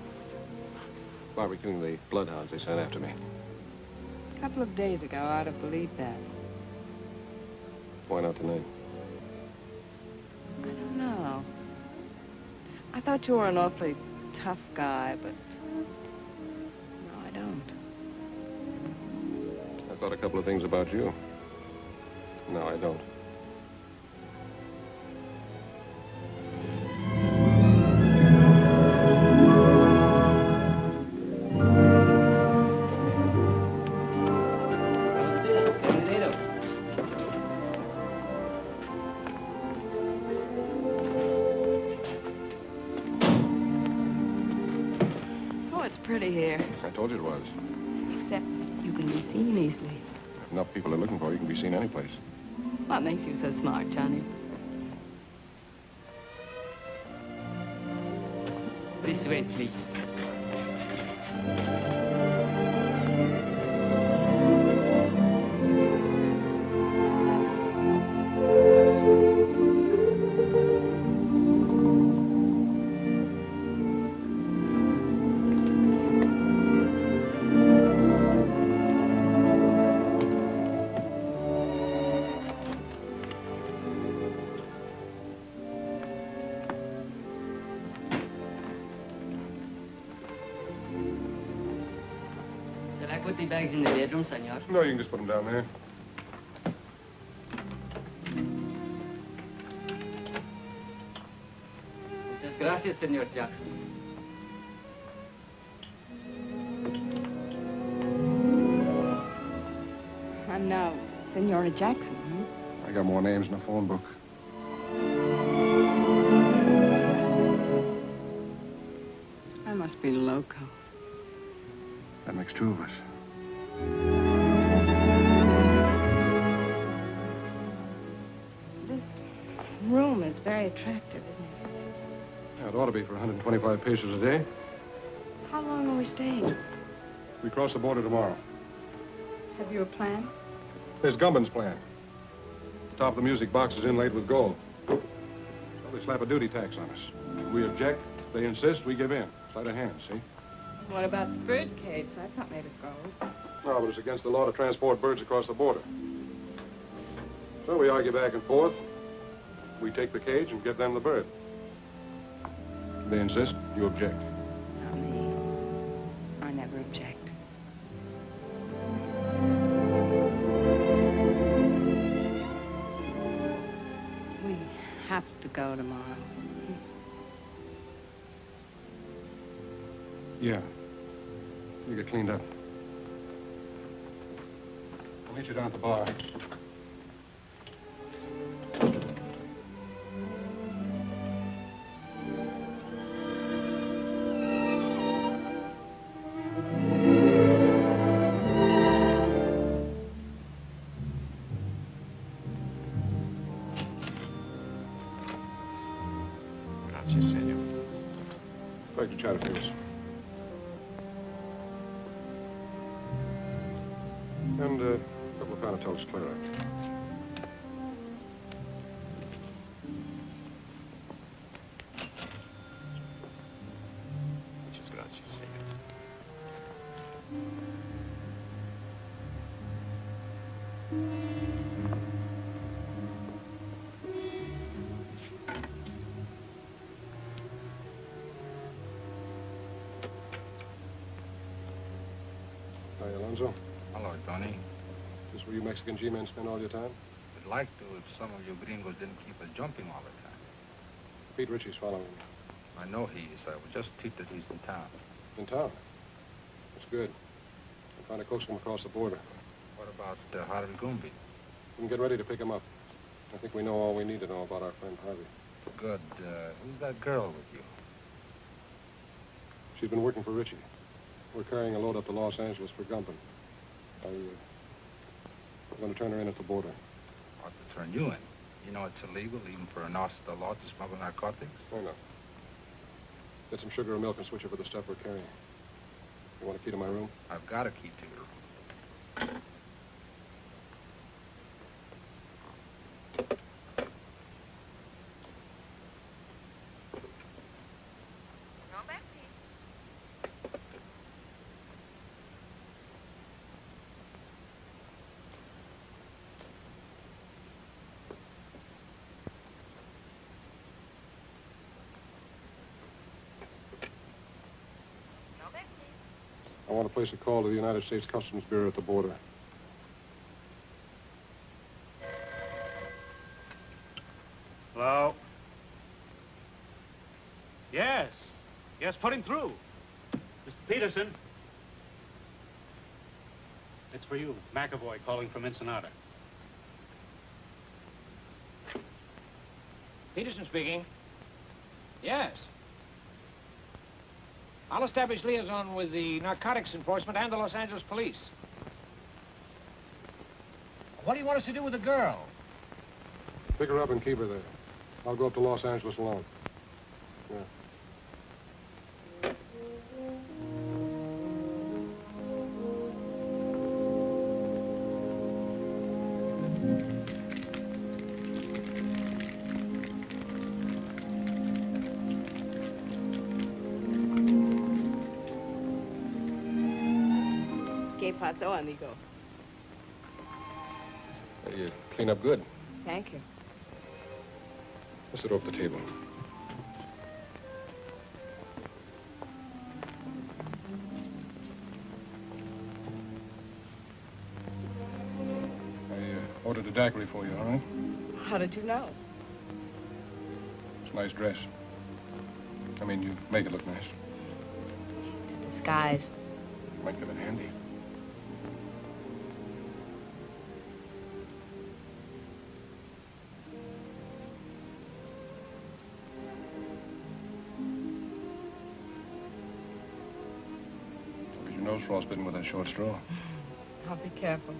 Barbecuing the bloodhounds they sent after me. A couple of days ago, I'd have believed that. Why not tonight? I don't know. I thought you were an awfully tough guy, but... no, I don't. I thought a couple of things about you. No, I don't. Pretty here. I told you it was. Except you can be seen easily. If enough people are looking for you, can be seen any place. What makes you so smart, Johnny? This way, please. The bags in the bedroom, senor. No, you can just put them down there. Muchas gracias, senor Jackson. I'm now Senora Jackson, I got more names in the phone book. I must be loco. That makes two of us. This room is very attractive, isn't it? Yeah, it ought to be for 125 pesos a day. How long are we staying? We cross the border tomorrow. Have you a plan? There's Gumban's plan. The top of the music box is inlaid with gold. Well, they slap a duty tax on us. We object, they insist, we give in. Sleight of hand, see? What about the bird cage? That's not made of gold. No, but it's against the law to transport birds across the border. So we argue back and forth. We take the cage and get them the bird. They insist, you object. Not me. I never object. We have to go tomorrow. Yeah. You get cleaned up. I'll meet you down at the bar. Back to Chatterfield's. And a couple of Panatel's Claret. Muchas gracias, señor. Hi, Alonzo. Hello, Tony. Is this where you Mexican G-men spend all your time? I'd like to if some of you gringos didn't keep us jumping all the time. Pete Ritchie's following me. I know he is. I was just tipped that he's in town. In town? That's good. I'm trying to coax him across the border. What about Harvey Goomby? We can get ready to pick him up. I think we know all we need to know about our friend Harvey. Good. Who's that girl with you? She's been working for Ritchie. We're carrying a load up to Los Angeles for Gumpin. I'm going to turn her in at the border. Ought to turn you in. You know it's illegal, even for an officer of the law, to smuggle narcotics? I know. Get some sugar or milk and switch over the stuff we're carrying. You want a key to my room? I've got a key to your room. I want to place a call to the United States Customs Bureau at the border. Hello? Yes. Yes, put him through. Mr. Peterson. It's for you. McAvoy calling from Ensenada. Peterson speaking. Yes. I'll establish liaison with the narcotics enforcement and the Los Angeles police. What do you want us to do with the girl? Pick her up and keep her there. I'll go up to Los Angeles alone. Yeah. ¿Qué pasó, amigo? You clean up good. Thank you. Let's sit off the table. I ordered a daiquiri for you, all right? How did you know? It's a nice dress. I mean, you make it look nice. Disguise. Might come in handy. Look at your nose frostbitten with that short straw. I'll be careful.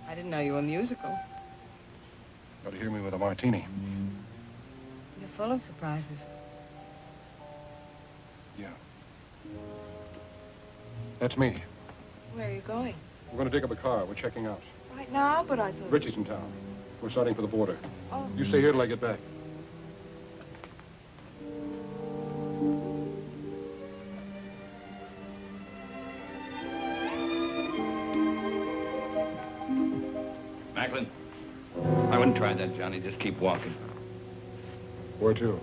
I didn't know you were musical. Got to hear me with a martini. You're full of surprises. Yeah. That's me. Where are you going? We're going to dig up a car. We're checking out. Right now, but I thought... Ritchie's in town. We're starting for the border. Oh. You stay here till I get back. Macklin, I wouldn't try that, Johnny. Just keep walking. Where to?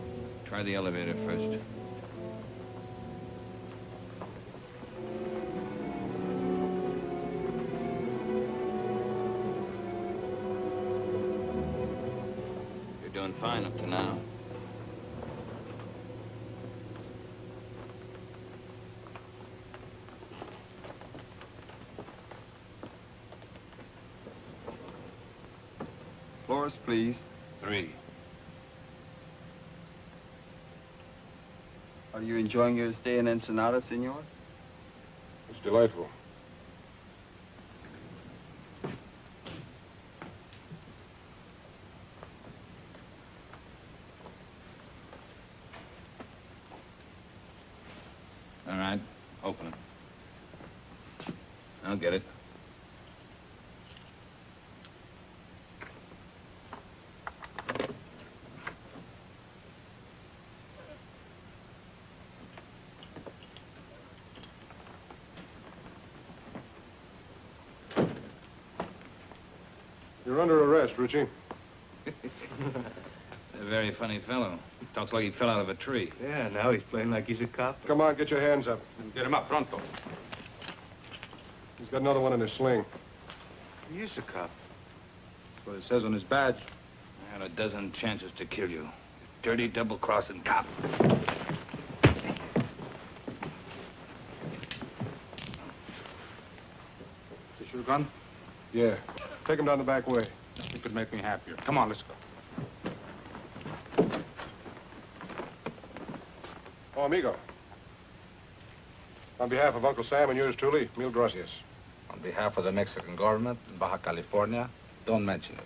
Try the elevator first. You're doing fine up to now. Floors, please. 3. Are you enjoying your stay in Ensenada, senor? It's delightful. All right, open it. I'll get it. You're under arrest, Ritchie. A very funny fellow. Talks like he fell out of a tree. Yeah, now he's playing like he's a cop. Come on, get your hands up. Get him up, pronto. He's got another one in his sling. He is a cop. That's what it says on his badge. I had a dozen chances to kill you. Dirty, double-crossing cop. Is your gun? Yeah. Take him down the back way. You could make me happier. Come on, let's go. Oh, amigo. On behalf of Uncle Sam and yours truly, mil gracias. On behalf of the Mexican government in Baja California, don't mention it.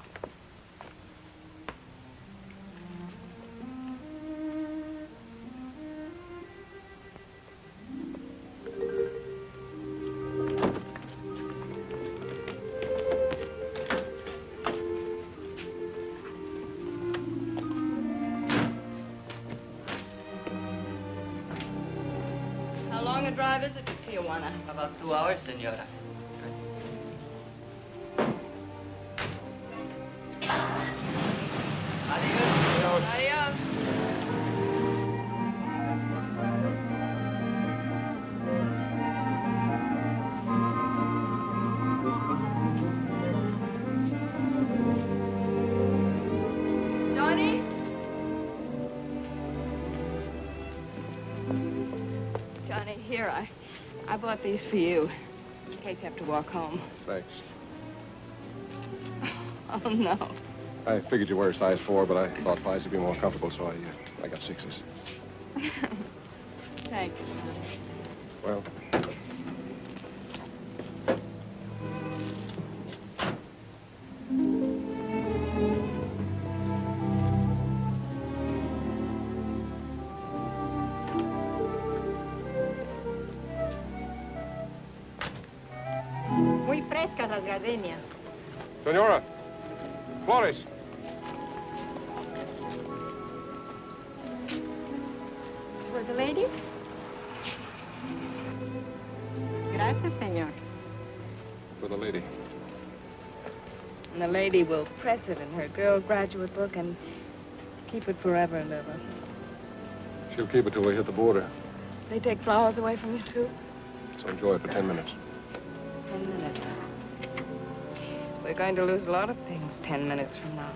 How long a drive is it to Tijuana? About 2 hours, senora. Adios. Adios. Johnny? Johnny, here, I bought these for you, in case you have to walk home. Thanks. Oh, no. I figured you wear a size 4, but I thought 5s would be more comfortable, so I got 6s. Thank you, Johnny. Well, Muy frescas las gardenias. Senora, Flores. For the lady? Gracias, señor. For the lady. And the lady will press it in her girl graduate book and keep it forever and ever. She'll keep it till we hit the border. They take flowers away from you, too? So enjoy it for 10 minutes. 10 minutes. We're going to lose a lot of things 10 minutes from now.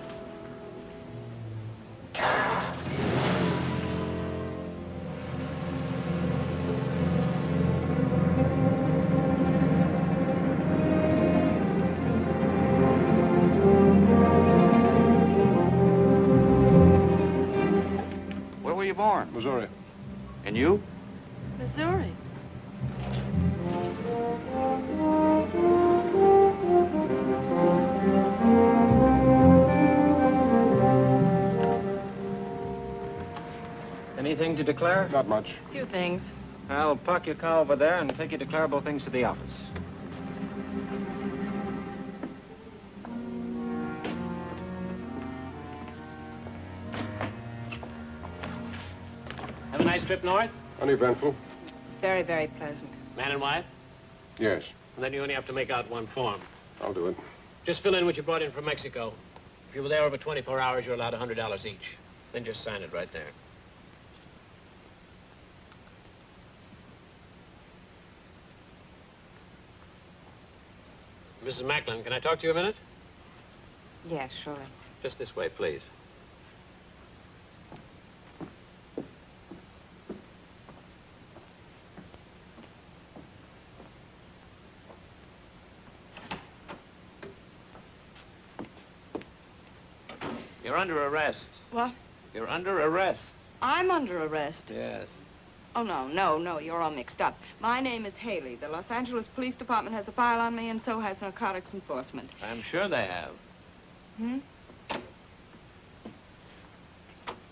Where were you born? Missouri. And you? Missouri. Anything to declare? Not much. A few things. I'll park your car over there and take your declarable things to the office. Have a nice trip north? Uneventful. It's very, very pleasant. Man and wife? Yes. And then you only have to make out one form. I'll do it. Just fill in what you brought in from Mexico. If you were there over 24 hours, you're allowed $100 each. Then just sign it right there. Mrs. Macklin, can I talk to you a minute? Yes, surely. Just this way, please. You're under arrest. What? You're under arrest. I'm under arrest. Yes. Oh, no, you're all mixed up. My name is Haley. The Los Angeles Police Department has a file on me, and so has narcotics enforcement. I'm sure they have. Hmm?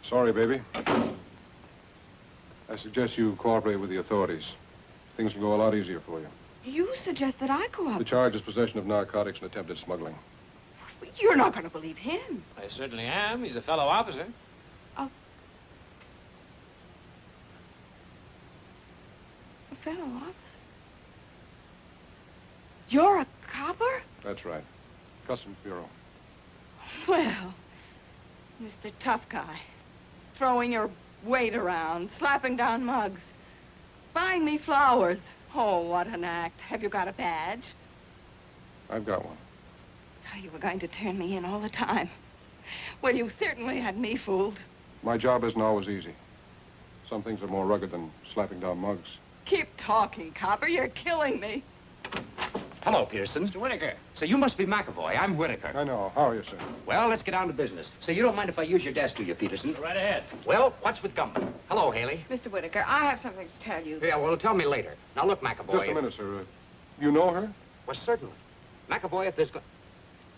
Sorry, baby. I suggest you cooperate with the authorities. things will go a lot easier for you. You suggest that I go up. The charge is possession of narcotics and attempted smuggling. You're not going to believe him. I certainly am. He's a fellow officer. A fellow officer? You're a copper? That's right. Customs Bureau. Well, Mr. Tough Guy, throwing your weight around, slapping down mugs, buying me flowers. Oh, what an act. Have you got a badge? I've got one. Oh, you were going to turn me in all the time. Well, you certainly had me fooled. My job isn't always easy. Some things are more rugged than slapping down mugs. Keep talking, copper. You're killing me. Hello, Pearson. Mr. Whitaker. So you must be McAvoy. I'm Whitaker. I know. How are you, sir? Well, let's get down to business. So you don't mind if I use your desk, do you, Peterson? Go right ahead. Well, what's with Gumbo? Hello, Haley. Mr. Whitaker, I have something to tell you. Yeah, well, tell me later. Now, look, McAvoy. Just a minute, sir. You know her? Well, certainly. McAvoy, if there's...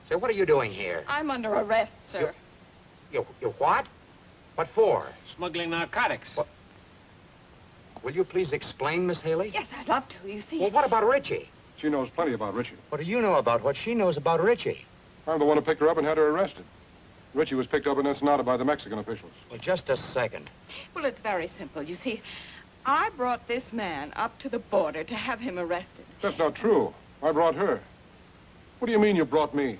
Say, what are you doing here? I'm under arrest, sir. You what? What for? Smuggling narcotics. What? Will you please explain, Miss Haley? Yes, I'd love to, you see. Well, what about Ritchie? She knows plenty about Ritchie. What do you know about what she knows about Ritchie? I'm the one who picked her up and had her arrested. Ritchie was picked up in Ensenada by the Mexican officials. Well, just a second. Well, it's very simple. You see, I brought this man up to the border to have him arrested. That's not true. I brought her. What do you mean you brought me?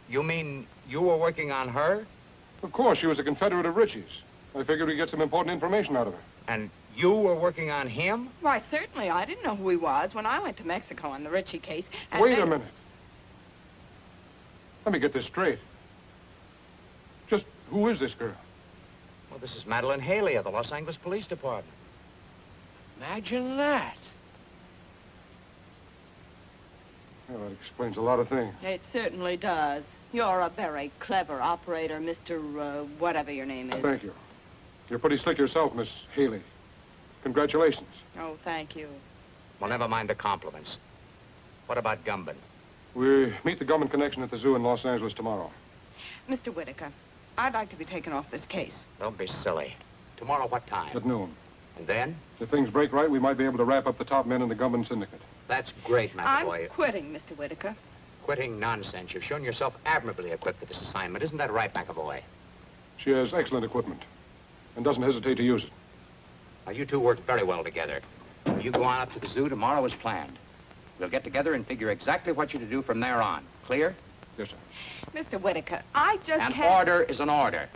You mean you were working on her? Of course, she was a Confederate of Ritchie's. I figured we'd get some important information out of her. And you were working on him? Why, certainly. I didn't know who he was when I went to Mexico on the Ritchie case. And Wait a minute. Let me get this straight. Just who is this girl? Well, this is Madeleine Haley of the Los Angeles Police Department. Imagine that. Well, that explains a lot of things. It certainly does. You're a very clever operator, Mr. Whatever your name is. Thank you. You're pretty slick yourself, Miss Haley. Congratulations. Oh, thank you. Well, never mind the compliments. What about Gumbin? We meet the Gumbin connection at the zoo in Los Angeles tomorrow. Mr. Whitaker, I'd like to be taken off this case. Don't be silly. Tomorrow, what time? At noon. And then? If things break right, we might be able to wrap up the top men in the Gumbin syndicate. That's great, McAvoy. I'm quitting, Mr. Whitaker. Quitting nonsense. You've shown yourself admirably equipped for this assignment. Isn't that right, McAvoy? She has excellent equipment and doesn't hesitate to use it. Now, you two work very well together. You go on up to the zoo tomorrow as planned. We'll get together and figure exactly what you're to do from there on. Clear? Yes, sir. Mr. Whitaker, I just An can't... order is an order.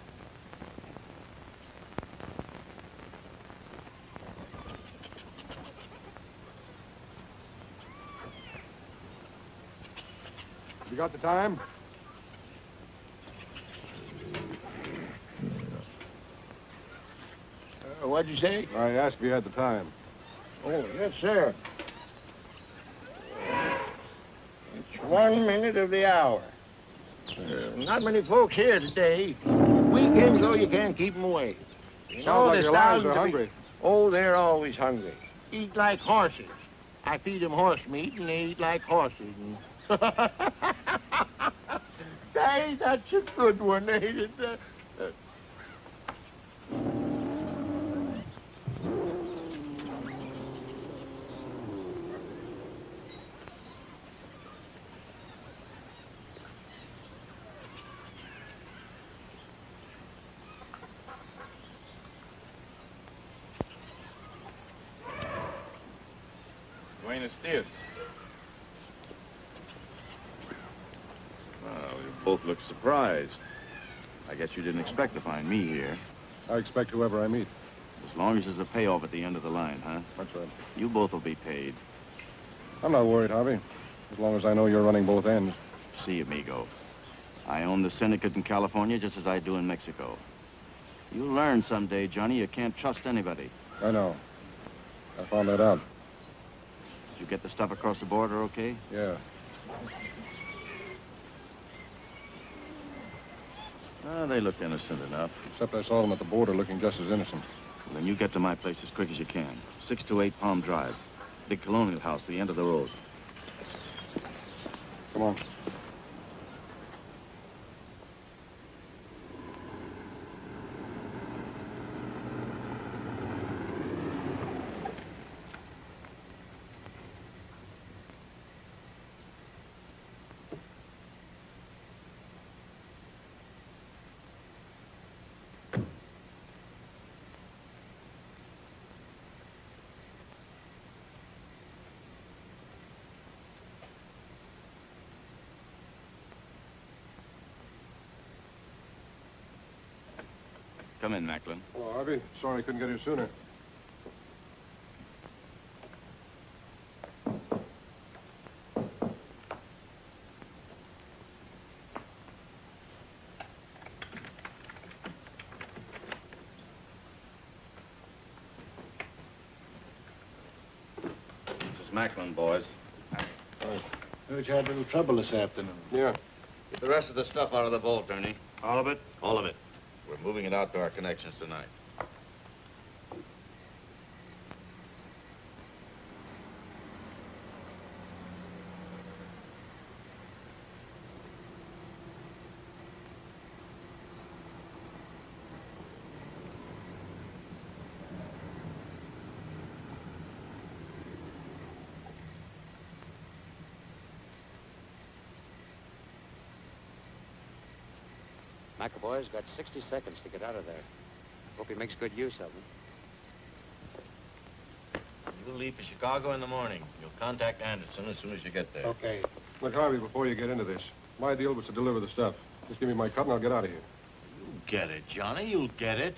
You got the time? What'd you say? I asked if you had the time. Oh, yes, sir. It's 1 minute of the hour. Not many folks here today. Weekends, though, you can't keep them away. Sounds like your lions are hungry. Oh, they're always hungry. Eat like horses. I feed them horse meat, and they eat like horses. Hey, that's a good one, ain't it? Buenos dias. Well, you both look surprised. I guess you didn't expect to find me here. I expect whoever I meet. As long as there's a payoff at the end of the line, huh? That's right. You both will be paid. I'm not worried, Harvey. As long as I know you're running both ends. See, amigo. I own the syndicate in California just as I do in Mexico. You'll learn someday, Johnny, you can't trust anybody. I know. I found that out. Did you get the stuff across the border okay? Yeah. They looked innocent enough. Except I saw them at the border looking just as innocent. Well, then you get to my place as quick as you can. 628 Palm Drive. Big colonial house, the end of the road. Come on. Come in, Macklin. Oh, Harvey. Sorry I couldn't get here sooner. This is Macklin, boys. Heard you had a little trouble this afternoon. Yeah. Get the rest of the stuff out of the vault, Ernie. All of it? All of it. We're moving it out to our connections tonight. McAvoy's got 60 seconds to get out of there. Hope he makes good use of them. You'll leave for Chicago in the morning. You'll contact Anderson as soon as you get there. Okay. Look, Harvey, before you get into this, my deal was to deliver the stuff. Just give me my cut and I'll get out of here. You'll get it, Johnny. You'll get it.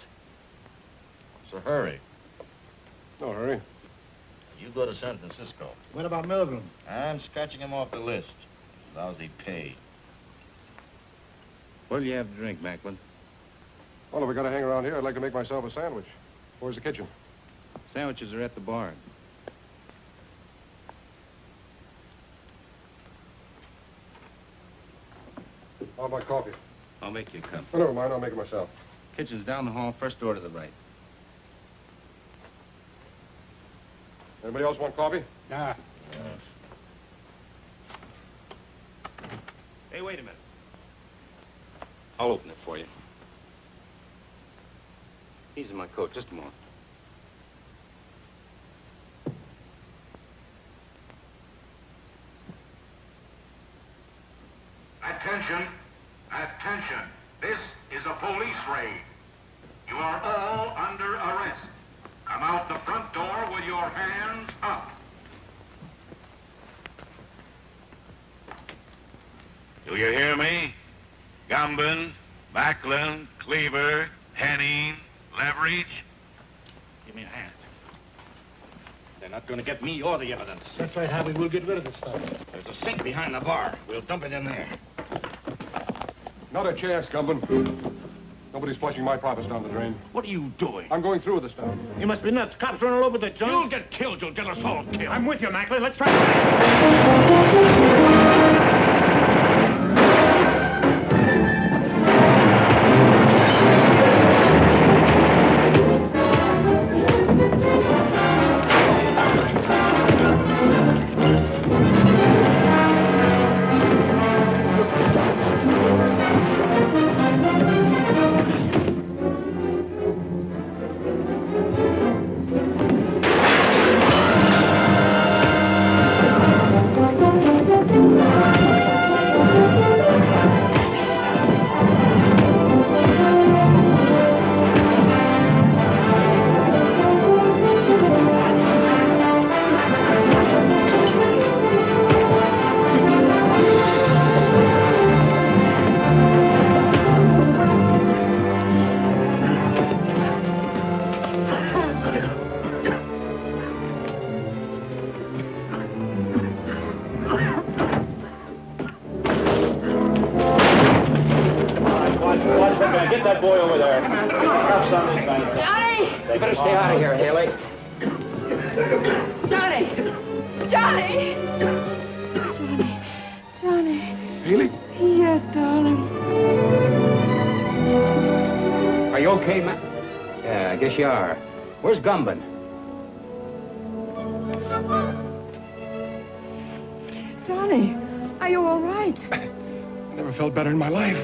So hurry. No hurry. You go to San Francisco. What about Milgram? I'm scratching him off the list. Lousy pay. What'll you have to drink, Macklin? Well, if we got to hang around here, I'd like to make myself a sandwich. Where's the kitchen? Sandwiches are at the barn. How about coffee? I'll make you a cup. Oh, never mind, I'll make it myself. Kitchen's down the hall, first door to the right. Anybody else want coffee? Nah. Hey, wait a minute. I'll open it for you. Easy my coat, just a moment. Attention, attention. This is a police raid. You are all under arrest. Come out the front door with your hands up. Do you hear me? Gumbin, Macklin, Cleaver, Henning, Leverage. Give me a hand. They're not going to get me or the evidence. That's right, Harvey. We'll get rid of the stuff. There's a sink behind the bar. We'll dump it in there. Not a chance, Gumbin. Nobody's flushing my profits down the drain. What are you doing? I'm going through with this stuff. You must be nuts. Cops running all over the joint. You'll get killed. You'll get us all killed. I'm with you, Macklin. Let's try. Get that boy over there. Have some in there. Johnny! You better stay out of here, Haley. Johnny! Johnny! Johnny! Haley? Yes, darling. Are you okay, man? Yeah, I guess you are. Where's Gumbin? Johnny, are you all right? Never felt better in my life.